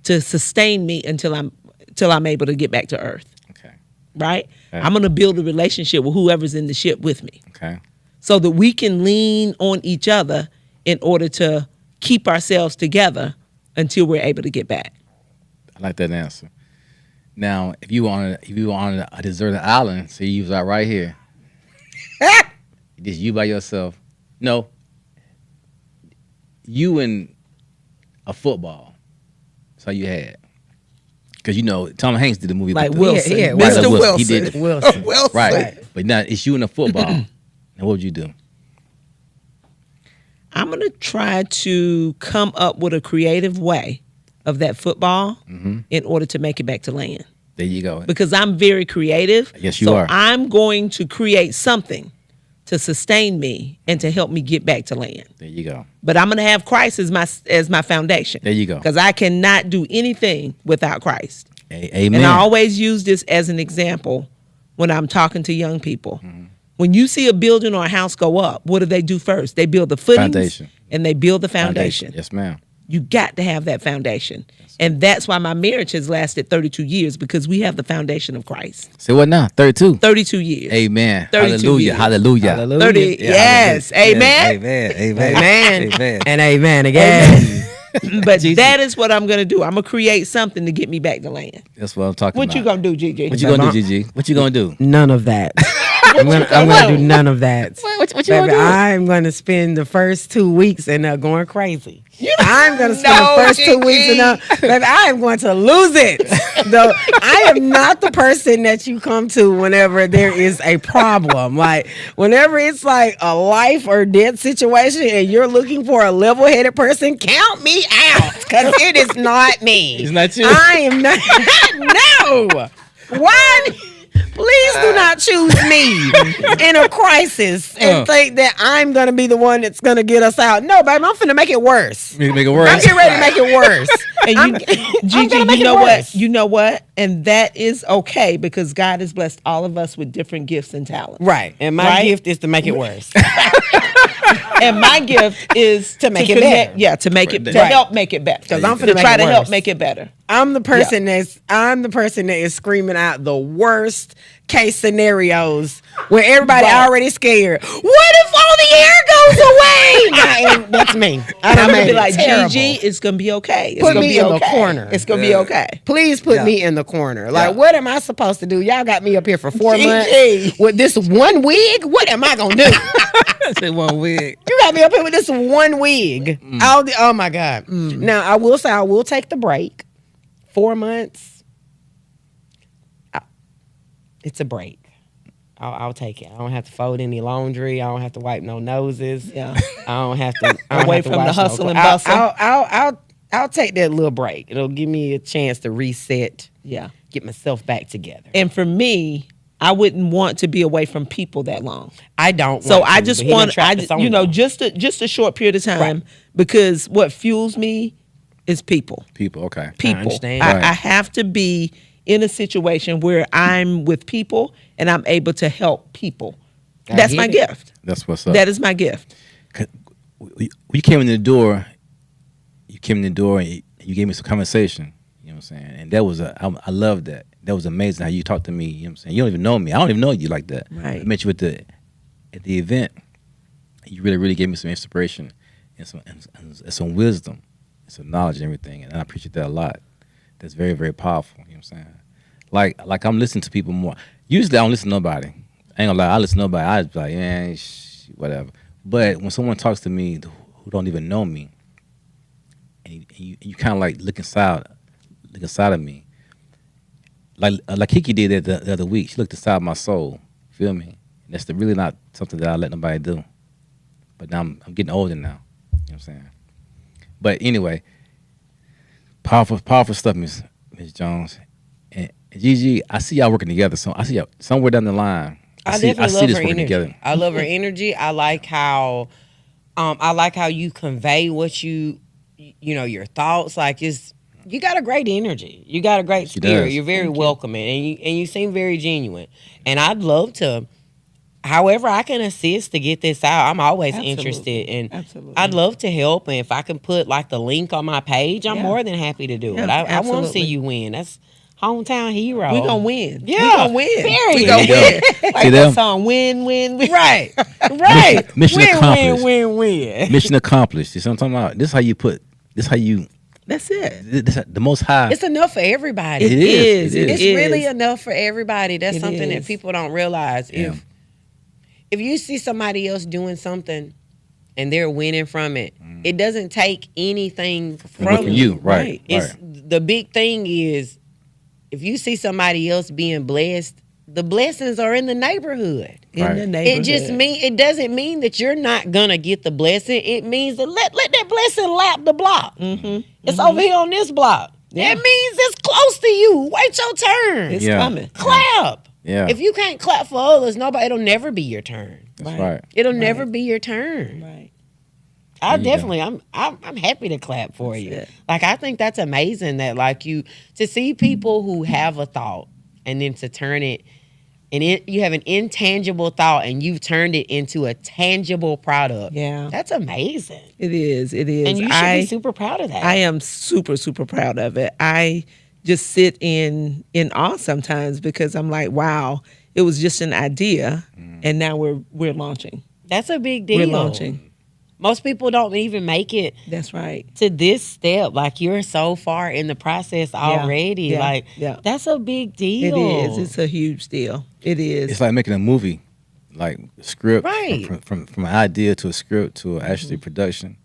to sustain me until I'm able to get back to Earth. Okay. Right? Okay. I'm going to build a relationship with whoever's in the ship with me. Okay. So that we can lean on each other in order to keep ourselves together until we're able to get back. I like that answer. Now, if you were on a deserted island, say you was out right here, just you by yourself. No, you and a football. That's all you had. Because Tom Hanks did the movie Like The- Wilson. Yeah, Mr. Wilson. Wilson. He did it. Wilson. Wilson. Right. But now it's you and a football. Now what would you do? I'm going to try to come up with a creative way of that football in order to make it back to land. There you go. Because I'm very creative. Yes, you so are. I'm going to create something to sustain me and to help me get back to land. There you go. But I'm going to have Christ as my foundation. There you go. Because I cannot do anything without Christ. Amen. And I always use this as an example when I'm talking to young people. When you see a building or a house go up, what do they do first? They build the footings Foundation. and they build the foundation. Yes, ma'am. You got to have that foundation. And that's why my marriage has lasted 32 years, because we have the foundation of Christ. Say what now? 32. 32 years. Amen. 32 Hallelujah. years. Hallelujah. 30, yes. Amen. Amen. Amen. And amen again. But that is what I'm going to do. I'm going to create something to get me back to land. That's what I'm talking What about. you going to do, Gigi? What you gonna do, Gigi? What you gonna do? None of that. I'm gonna do none of that. What you Baby, gonna do? I'm gonna spend the first 2 weeks and going crazy. I'm gonna spend No, the first 2 weeks Gigi. and baby, I am going to lose it. Though I am not the person that you come to whenever there is a problem. Like whenever it's like a life or death situation and you're looking for a level-headed person, count me out because it is not me. It's not you. I am not. No. Why? Please do not choose me in a crisis and think that I'm going to be the one that's going to get us out. No, baby, I'm finna make it worse. Make it worse. I'm getting ready to make it worse. And I'm Gigi, gonna make you it know worse. what? You know what? And that is okay, because God has blessed all of us with different gifts and talents. Right. And my Right? gift is to make it worse. And my gift is To make it better. Yeah, to make it, to Right. help make it better. 'Cause I'm to finna try make it to help worse. make it better. I'm the person that is screaming out the worst case scenarios where everybody Right. already scared. What if all the air goes away? And that's me. And I'm made gonna be it like, terrible. Gigi, it's gonna be okay. It's Put gonna me be in the okay. corner. It's gonna be okay. Please put me in the corner. Like, Yeah. what am I supposed to do? Y'all got me up here for 4 Gigi. months with this one wig. What am I gonna do? Say one wig. You got me up here with this one wig. Oh my God. Now, I will say, I will take the break. 4 months. It's a break. I'll take it. I don't have to fold any laundry. I don't have to wipe no noses. Yeah. I don't have to. I don't Away have to from the wash no hustle and clothes. bustle. I'll take that little break. It'll give me a chance to reset. Yeah. Get myself back together. And for me, I wouldn't want to be away from people that long. I don't. So want I to, just but he done want, trapped us on though. just a short period of time, Right. because what fuels me is people. People. Okay. People. understand. I, Right. I have to be in a situation where I'm with people and I'm able to help people. I That's get my it. gift. That's what's up. That is my gift. You came in the door. You came in the door and you gave me some conversation. You know what I'm saying? And that was I love that. That was amazing how you talked to me. You know what I'm saying? You don't even know me. I don't even know you like that. Right. I met you at the event. You really gave me some inspiration and some wisdom and some knowledge and everything. And I appreciate that a lot. That's very, very powerful. You know what I'm saying? Like I'm listening to people more. Usually I don't listen to nobody. I ain't gonna lie. I listen to nobody. I just be like, yeah, whatever. But when someone talks to me who don't even know me, and you kind of like look inside of me, like Kiki did the other week. She looked inside my soul. Feel me? And that's really not something that I let nobody do. But now I'm getting older now. You know what I'm saying? But anyway, powerful stuff, Miss Jones. And Gigi, I see y'all working together. So I see y'all somewhere down the line. I see definitely this love her working energy. together. I love her energy. I like how you convey what you know, your thoughts. Like you got a great energy. You got a great She spirit. does. You're very welcoming, and you seem very genuine. And I'd love to however I can assist to get this out, I'm always Absolutely. interested. And Absolutely. I'd love to help. And if I can put like the link on my page, I'm Yeah. more than happy to do Yeah, it. I want to absolutely. see you win. That's hometown hero. We gonna win. Yeah, We gonna win. period. We gonna There you win. go. Like See that them? song, win, win, win. Right. Right. Mission win, accomplished. win. Mission accomplished. You see what I'm talking about? This is how you put. This is how you. That's it. This, the most high. It's enough for everybody. It is. It It's is. really enough for everybody. That's It something that is. people don't realize. Yeah. If you see somebody else doing something and they're winning from it, it doesn't take anything from you, right? It's the big thing is if you see somebody else being blessed, the blessings are in the neighborhood. In Right. the neighborhood. It just it doesn't mean that you're not gonna get the blessing. It means that let that blessing lap the block. It's over here on this block. Yeah. That means it's close to you. Wait your turn. It's Yeah. coming. Clap. Yeah. If you can't clap for others, it'll never be your turn. That's right. It'll never be your turn. Right. I There you definitely, I'm happy to clap for you. it. Like I think that's amazing that like to see people who have a thought and then to turn it, and you have an intangible thought and you've turned it into a tangible product. Yeah. That's amazing. It is. It is. And you should be super proud of that. I am super, super proud of it. I just sit in awe sometimes because I'm like, wow, it was just an idea, and now we're launching. That's a big deal. We're launching. Most people don't even make it That's right. to this step. Like you're so far in the process already. Yeah. Like Yeah. that's a big deal. It is. It's a huge deal. It is. It's like making a movie, like script Right. from an idea to a script to actually production.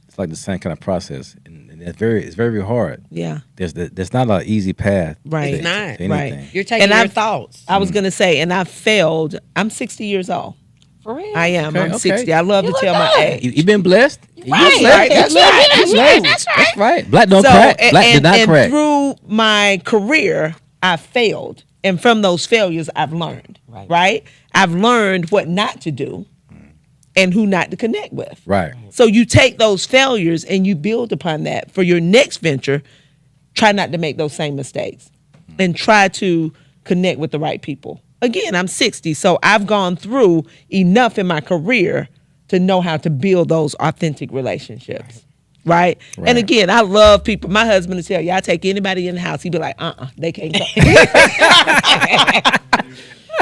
It's like the same kind of process, and it's very hard. yeah. There's not an easy path. Right. to- It's not. to Right. anything. You're taking And your I've- thoughts. I was gonna say, and I failed. I'm 60 years old. For real. I am. Okay, I'm okay. 60. I love You to look tell my good. age. You've been blessed. You've been Right. blessed. That's Yeah, right. that's right. That's right. That's right. Black don't So, crack. and- Black did not and crack. through my career, I failed. And from those failures, I've learned. Right. Right? I've learned what not to do and who not to connect with. Right. So you take those failures and you build upon that for your next venture. Try not to make those same mistakes and try to connect with the right people. Again, I'm 60, so I've gone through enough in my career to know how to build those authentic relationships. Right? Right. And again, I love people. My husband will tell you, I take anybody in the house, he'd be like, they can't come.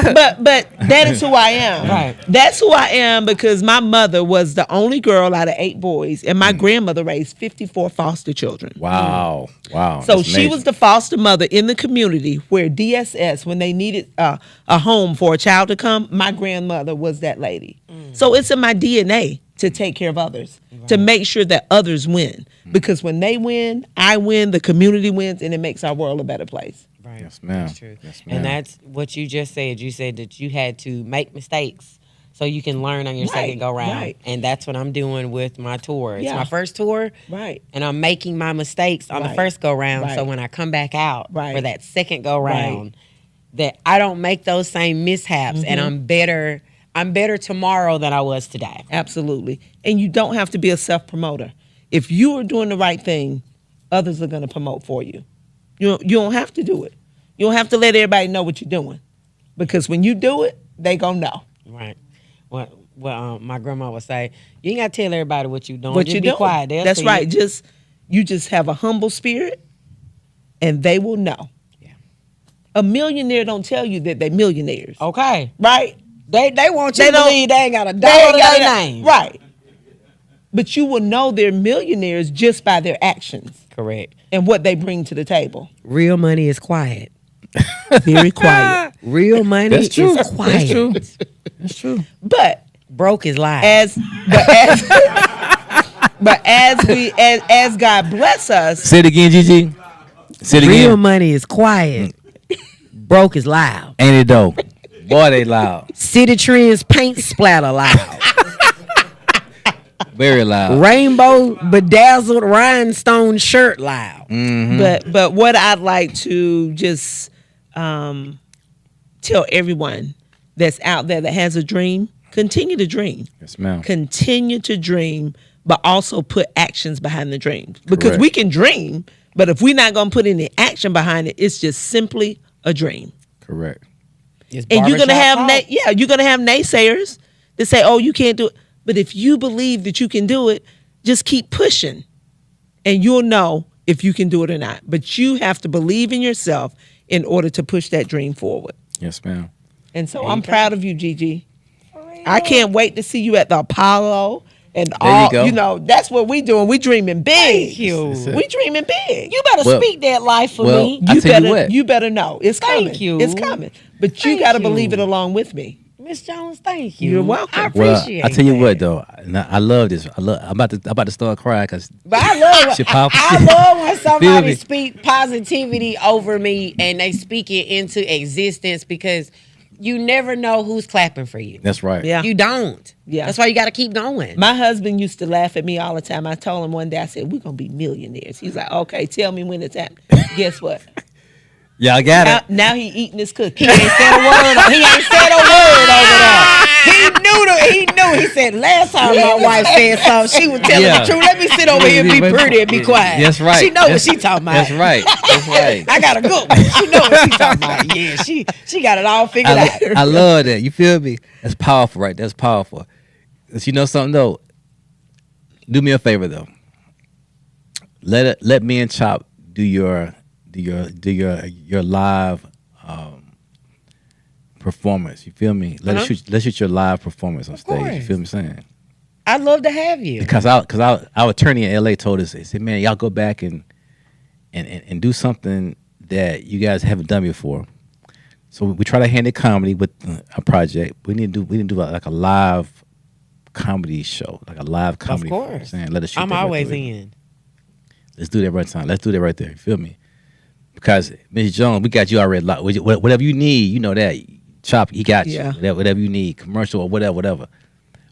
But that is who I am. Right. That's who I am because my mother was the only girl out of 8 boys, and my grandmother raised 54 foster children. Wow. Wow. So That's she amazing. was the foster mother in the community where DSS, when they needed a home for a child to come, my grandmother was that lady. So it's in my DNA to take care of others, to make sure that others win. Because when they win, I win, the community wins, and it makes our world a better place. Right. Yes, ma'am. That's true. Yes, ma'am. And that's what you just said. You said that you had to make mistakes so you can learn on your Right, second go round. right. And that's what I'm doing with my tour. It's Yeah. my first tour. Right. And I'm making my mistakes on the Right. first go round. So Right. when I come back out Right. for that second go round, that I don't make those same mishaps and I'm better tomorrow than I was today. Absolutely. And you don't have to be a self-promoter. If you are doing the right thing, others are going to promote for you. You don't have to do it. You don't have to let everybody know what you're doing. Because when you do it, they going to know. Right. Well, my grandma would say, you ain't got to tell everybody what you're doing. What Just you're be doing. quiet. They'll That's see right. you. You just have a humble spirit and they will know. Yeah. A millionaire don't tell you that they're millionaires. Okay. Right? They want you They to don't- believe they ain't got a They dollar ain't to got their that- name. Right. But you will know they're millionaires just by their actions Correct. and what they bring to the table. Real money is quiet. Very quiet. Real money That's true. is quiet. That's true. That's true. But Broke is loud. as God bless us, Say it again, Gigi. Say it Real again. money is quiet. Broke is loud. Ain't it dope? Boy, they loud. City Trends paint splatter loud. Very loud. Rainbow bedazzled rhinestone shirt loud. but what I'd like to just tell everyone that's out there that has a dream, continue to dream. Yes, ma'am. Continue to dream, but also put actions behind the dreams. Because Correct. we can dream, but if we're not going to put any action behind it, it's just simply a dream. Correct. It's And you're gonna barbershop have talk. you're gonna have naysayers that say, "Oh, you can't do it." But if you believe that you can do it, just keep pushing, and you'll know if you can do it or not. But you have to believe in yourself in order to push that dream forward. Yes, ma'am. And so I'm proud of you, Gigi. I can't wait to see you at the Apollo and you all. go. You know, that's what we doing. We dreaming big. Thank you. That's it. We dreaming big. You better Well- speak that life for well, me. I tell you better, what. you better know it's Thank coming. you. It's coming. But you Thank got to you. believe it along with me. Miss Jones, thank you. You're welcome. I Well, appreciate I tell you that. what though, I love this. I'm about to start crying because But I love Shit powerful. I love when Feel somebody me? speak positivity over me and they speak it into existence because you never know who's clapping for you. that's right. Yeah. You don't. Yeah. That's why you got to keep going. My husband used to laugh at me all the time. I told him one day, I said, "We're going to be millionaires." He's like, "Okay, tell me when it's happening." Guess what? Yeah, I got it. Now he eating his cookie. He ain't said a word. He ain't said a word over there. He knew. He said last time my wife said something, she was telling Yeah. the truth. Let me sit over here and be pretty and be quiet. That's right. She know what she talking about. That's right. That's right. I got a good one. She know what she talking about. Yeah, she got it all figured out. I love that. You feel me? That's powerful, right? That's powerful. But you know something though? Do me a favor though. Let me and Chop do your live performance. You feel me? Let's shoot your live performance on stage. You course. feel me saying? I'd love to have you. Because our attorney in LA told us, he said, "Man, y'all go back and do something that you guys haven't done before." So we try to handle comedy with a project. We need to do like a live comedy show, like a live comedy. Of course. Saying, let us shoot I'm that right always there. in. Let's do that right time. Let's do that right there. You feel me? Because Ms. Jones, we got you already. Whatever you need, you know that. Chop, he got you. Yeah. Whatever you need, commercial or whatever.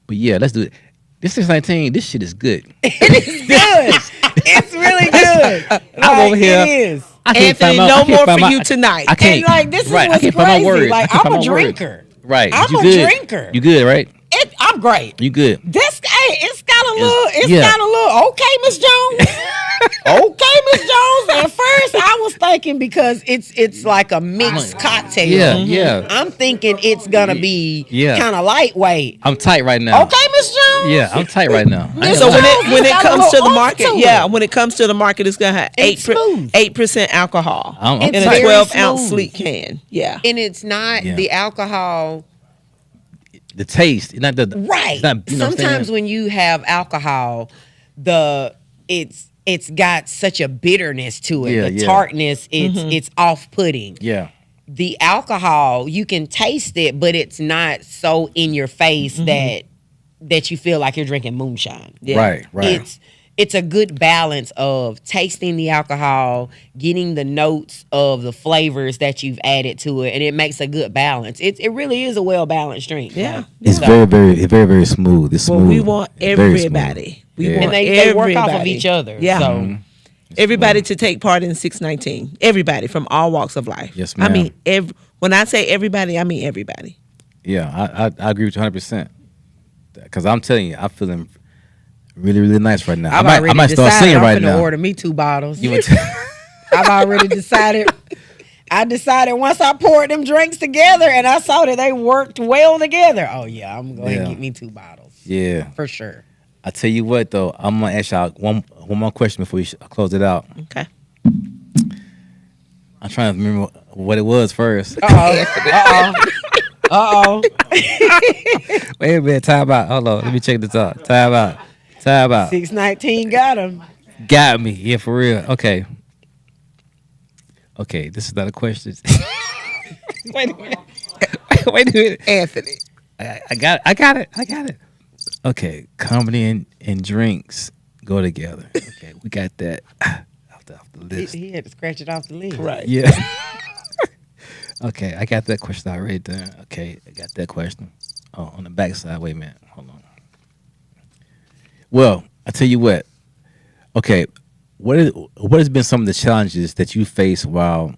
But yeah, let's do it. This 619, this shit is good. It's good. It's really good. I'm over here. It is. I can't Anthony, find my- no I can't more find for my- you tonight. I can't. And like this is right. I what's can't find my crazy. words. Like I can't I'm a find my words. drinker. Right. I'm you a good. drinker. You good, right? I'm great. You good. This it's got a little. It's yeah. got a little. Okay, Miss Jones. Okay, Miss Jones. At first, I was thinking because it's like a mixed cocktail. Yeah, yeah. I'm thinking it's gonna be Yeah. kind of lightweight. I'm tight right now. Okay, Miss Jones. Yeah, I'm tight right now. I ain't So gonna when lie. it Got a comes to little the oomph market, to yeah, it. when it comes to the market, it's gonna have It's smooth. 8% alcohol I'm in a tight. 12-ounce smooth. sleek can. Yeah, And it's not Yeah. the alcohol. The taste, not the Right. It's not, you know what I'm Sometimes saying? when you have alcohol, it's got such a bitterness to it. Yeah, the yeah. tartness, it's off-putting. Yeah, The alcohol, you can taste it, but it's not so in your face that you feel like you're drinking moonshine. yeah. right. It's a good balance of tasting the alcohol, getting the notes of the flavors that you've added to it, and it makes a good balance. It really is a well balanced drink. Yeah. Like, It's so- very smooth. It's smooth. Well, we want Very smooth. everybody. We Yeah. want and they work off of everybody. each other. Yeah. So Everybody to take part in 619. Everybody from all walks of life. Yes, I ma'am. mean, when I say everybody, I mean everybody. Yeah, I agree with you 100%. Because I'm telling you, I'm feeling really nice right now. I might start singing I'm right finna now. order me 2 bottles. You want I've already decided. I decided once I poured them drinks together and I saw that they worked well together. Oh yeah, I'm going to Yeah. get me 2 bottles Yeah. for sure. I tell you what though, I'm gonna ask y'all one more question before we close it out. Okay. I'm trying to remember what it was first. Uh-oh. Wait a minute, time out. Hold on, let me check this out. Time out. 619 got him. Got me. Yeah, for real. Okay, this is not a question. Wait a minute. Wait a minute. Anthony. I got it. Okay, comedy and drinks go together. Okay, we got that off the list. He had to scratch it off the list. Right. Yeah. Okay, I got that question already done. Okay, I got that question. Oh, on the back side. Wait a minute. Hold on. Well, I tell you what. Okay, what has been some of the challenges that you face while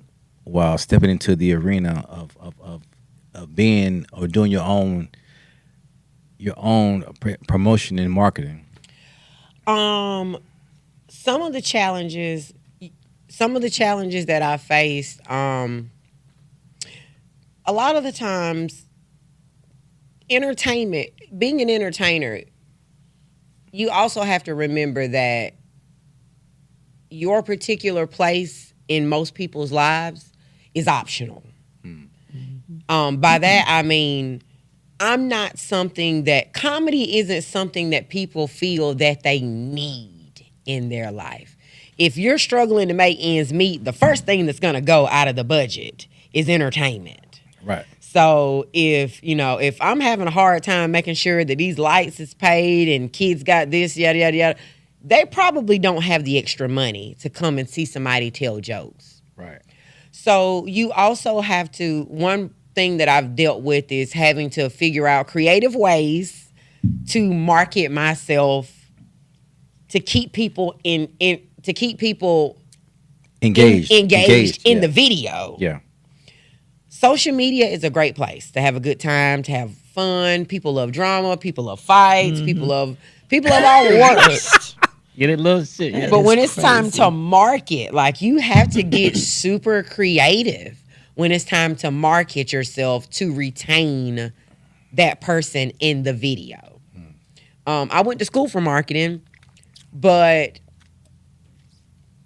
stepping into the arena of being or doing your own promotion and marketing? Some of the challenges that I faced, a lot of the times, entertainment, being an entertainer, you also have to remember that your particular place in most people's lives is optional. By that, I mean, I'm not something that, comedy isn't something that people feel that they need in their life. If you're struggling to make ends meet, the first thing that's going to go out of the budget is entertainment. Right. So if I'm having a hard time making sure that these lights is paid and kids got this, yada, yada, yada, they probably don't have the extra money to come and see somebody tell jokes. Right. So you also have to, one thing that I've dealt with is having to figure out creative ways to market myself to keep people engaged in the video. Yeah. Social media is a great place to have a good time, to have fun. People love drama. People love fights. People love all the worst. Get it, little shit. Yeah, But when it's time to market, like, you have to get super creative when it's time to market yourself to retain that person in the video. I went to school for marketing, but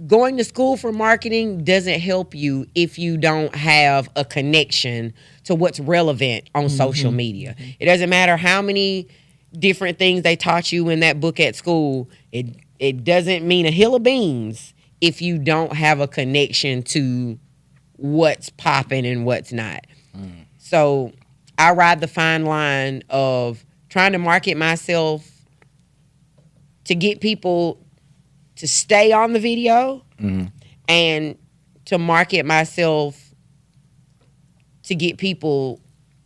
going to school for marketing doesn't help you if you don't have a connection to what's relevant on social media. It doesn't matter how many different things they taught you in that book at school. It doesn't mean a hill of beans if you don't have a connection to what's popping and what's not. So I ride the fine line of trying to market myself to get people to stay on the video and to market myself to get people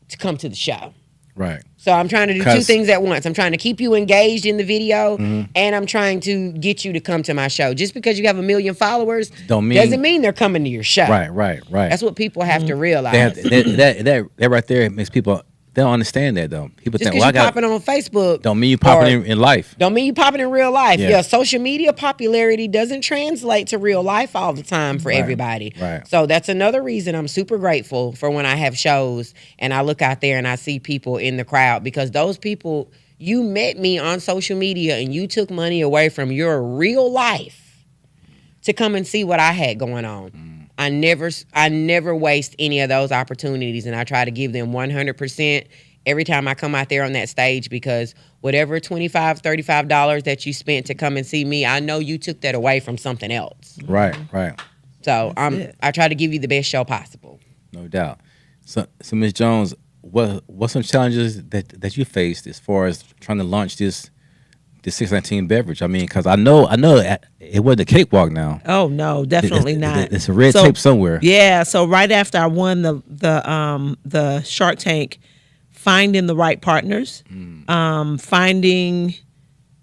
to come to the show. Right. So I'm trying to do two things at once. I'm trying to keep you engaged in the video, and I'm trying to get you to come to my show. Just because you have 1 million followers doesn't mean they're coming to your show. Right. That's what people have to realize. That right there makes people, they don't understand that, though. People Just think, because you're popping on Facebook don't mean you popping in life. Don't mean you popping in real life. Yeah. Yeah, social media popularity doesn't translate to real life all the time for everybody. Right. So that's another reason I'm super grateful for when I have shows and I look out there and I see people in the crowd, because those people, you met me on social media and you took money away from your real life to come and see what I had going on. I never waste any of those opportunities, and I try to give them 100% every time I come out there on that stage, because whatever $25, $35 that you spent to come and see me, I know you took that away from something else. Right. So I try to give you the best show possible. No doubt. So Ms. Jones, what some challenges that you faced as far as trying to launch this 619 beverage? I mean, because I know it wasn't a cakewalk now. Oh no, definitely not. It's a red tape somewhere. Yeah. So right after I won the Shark Tank, finding the right partners, finding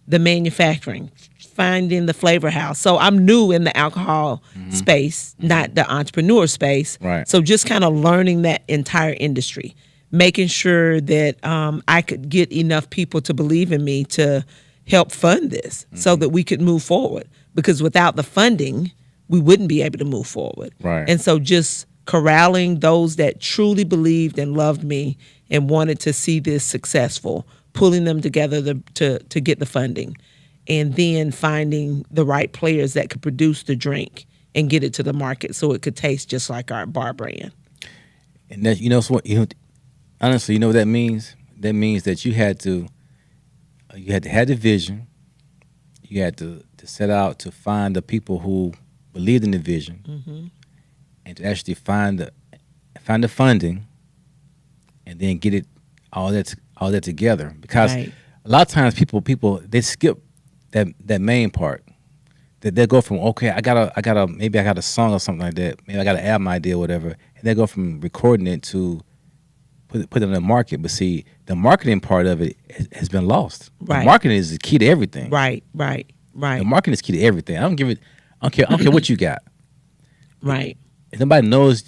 the manufacturing, finding the flavor house. So I'm new in the alcohol space, not the entrepreneur space. Right. So just kind of learning that entire industry, making sure that I could get enough people to believe in me to help fund this so that we could move forward. Because without the funding, we wouldn't be able to move forward. Right. And so just corralling those that truly believed and loved me and wanted to see this successful, pulling them together to get the funding, and then finding the right players that could produce the drink and get it to the market so it could taste just like our bar brand. And that, honestly, you know what that means? That means that you had to have the vision. You had to set out to find the people who believed in the vision, and to actually find the funding, and then get it all that together. Because a lot of times people they skip that main part. That they go from, okay, I got maybe I got a song or something like that. Maybe I got an album idea or whatever, and they go from recording it to put it in the market. But see, the marketing part of it has been lost. Right. The marketing is the key to everything. Right. The marketing is key to everything. I don't care what you got. Right. If nobody knows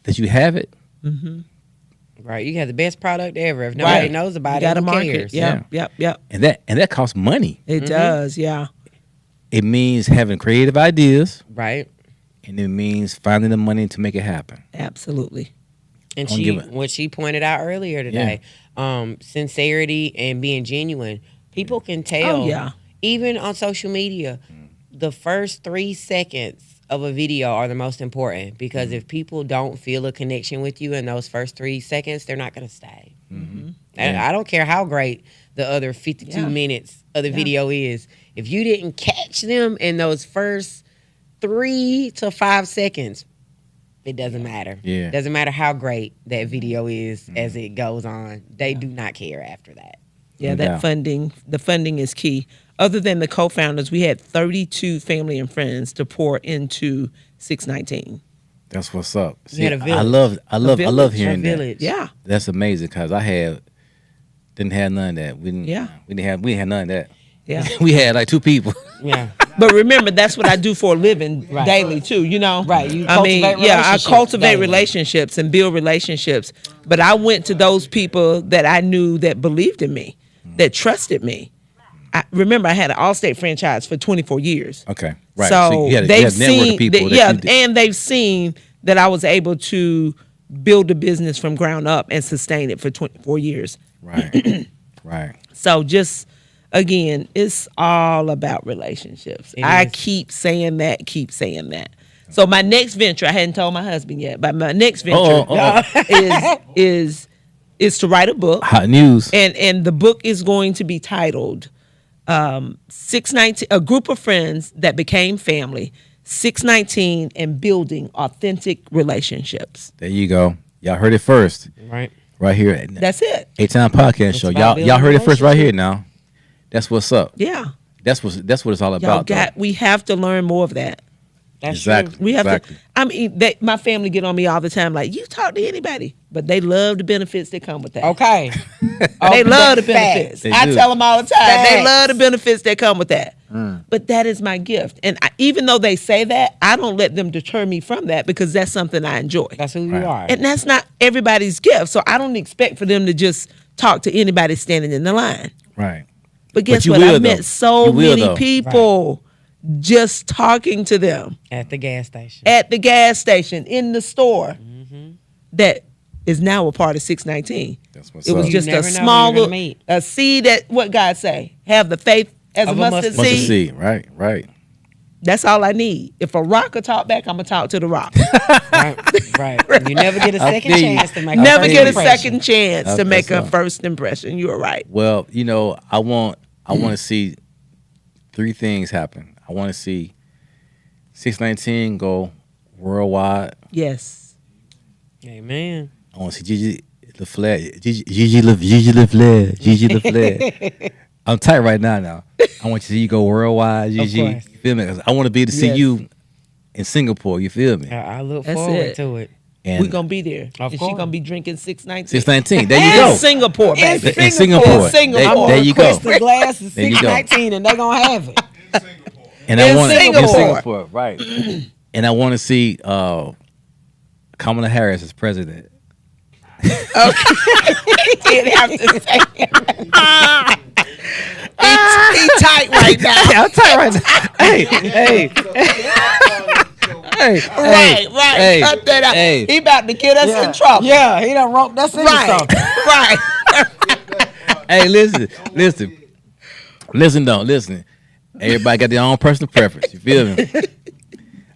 that you have it, Right. You have the best product ever. If nobody knows about it, who cares? Yep. and that costs money. It does, yeah. It means having creative ideas, Right. and it means finding the money to make it happen. Absolutely. And Don't give it. what she pointed out earlier today, sincerity and being genuine. People can tell. Oh, yeah. Even on social media, the first 3 seconds of a video are the most important because if people don't feel a connection with you in those first 3 seconds, they're not going to stay. And I don't care how great the other 52 minutes of the video is. If you didn't catch them in those first 3 to 5 seconds, it doesn't matter. Yeah. Doesn't matter how great that video is as it goes on. They do not care after that. Yeah, No that doubt. funding, the funding is key. Other than the co-founders, we had 32 family and friends to pour into 619. That's what's up. You had a village. I love hearing that. village. Yeah. That's amazing because didn't have none of that. We didn't have none of that. Yeah. We had like 2 people. Yeah. But remember, that's what I do for a living daily too, you know? Right. You I mean, cultivate I relationships cultivate daily. relationships and build relationships. But I went to those people that I knew that believed in me, that trusted me. Remember, I had an Allstate franchise for 24 years. Okay. Right. So, you had they've a network seen, of people. and they've seen that I was able to build a business from ground up and sustain it for 24 years. Right. Right. So just, again, it's all about relationships. It I is. keep saying that. So my next venture, I hadn't told my husband yet, but my next venture is to write a book. Hot news. And the book is going to be titled 619, A Group of Friends That Became Family, 619 and Building Authentic Relationships. There you go. Y'all heard it first. Right. Right here. That's it. Atown Podcast Show. about Y'all heard it first right here building now. That's what's up. Yeah. That's what it's all Y'all about. though. we have to learn more of that. That's Exactly. true. We have Exactly. to. I mean, my family get on me all the time, like, you talk to anybody, but they love the benefits that come with that. Okay. They love the benefits. They I do. tell them all the time. They Facts. love the benefits that come with that. But that is my gift, and even though they say that, I don't let them deter me from that because that's something I enjoy. That's who you Right. are. And that's not everybody's gift, so I don't expect for them to just talk to anybody standing in the line. Right. But guess you what? will, I though. met so You will, many though. people just talking to them At the gas station. at the gas station, in the store, Mm-hmm. that is now a part of 619. That's what's It was up. just You a never know who small you're gonna little meet. a seed that what God say, have the faith as a Of a mustard mustard seed. See. Right. Right. That's all I need. If a rock could talk back, I'm gonna talk to the rock. Right. You never get a I second feel you. chance to make Never a get a impression. second chance to That's make a up. first impression. You are right. Well, I want to see 3 things happen. I want to see 619 go worldwide. Yes. Amen. I want to see Gigi LaFleur. Gigi LaFleur. I'm tight right now. I want to see you go worldwide, Gigi. course. You feel me? 'Cause I want to be able to see Yes. you in Singapore. You feel me? I look That's forward it. to it. And We're gonna be there. Of and she course. gonna be drinking 619. 619. There you In go. Singapore, baby. In Singapore. In Singapore. There you go. Request a glass of There you go. 619 and they gonna have it. And I In want Singapore. in Singapore, right? And I want to see Kamala Harris as president. Didn't have to say it. He tight right now. I'm tight right now. Hey. Right. Hey, Cut that out. hey. He about to get us in trouble. Yeah, he done roped us into Right. something. Right. Hey, listen. Everybody got their own personal preference. You feel me?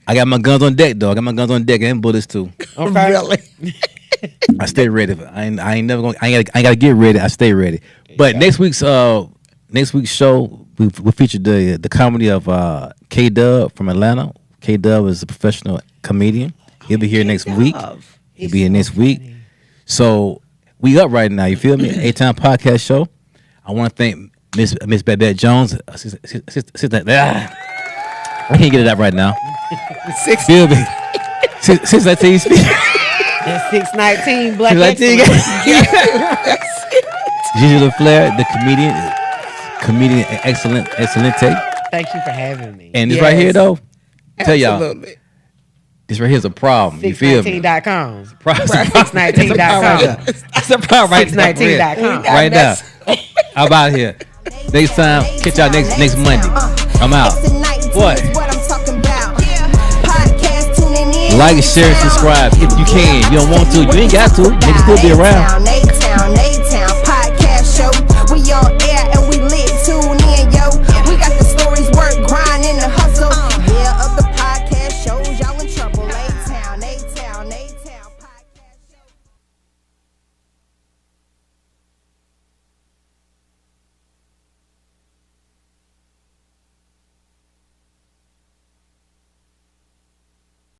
I got my guns on deck, dog. I got my guns on deck and bullets too. Okay. Really? I stay ready. I ain't never gonna. I ain't gotta get ready. I stay ready. But next week's show, we featured the comedy of K Dub from Atlanta. K Dub is a professional comedian. He'll be here next week. He'll be here next week. So we up right now. You feel me? Atown Podcast Show. I want to thank Miss Babette Jones. I can't get it up right now. Feel me? 619 speak. That's 619 Black 619. Excellence. Gigi LaFleur, the comedian excellent take. Thank you for having me. And this right here though, tell y'all, Absolutely. this right here's a problem. You feel me? 619.com. Problem. 619.com. That's a problem right now. 619.com. Right now. How about here? Next time, catch y'all next Monday. I'm out. What? What I'm talking about. Podcast tuning in. Like, share, and subscribe if you can. You don't want to, you ain't got to. Niggas still be around. Atown,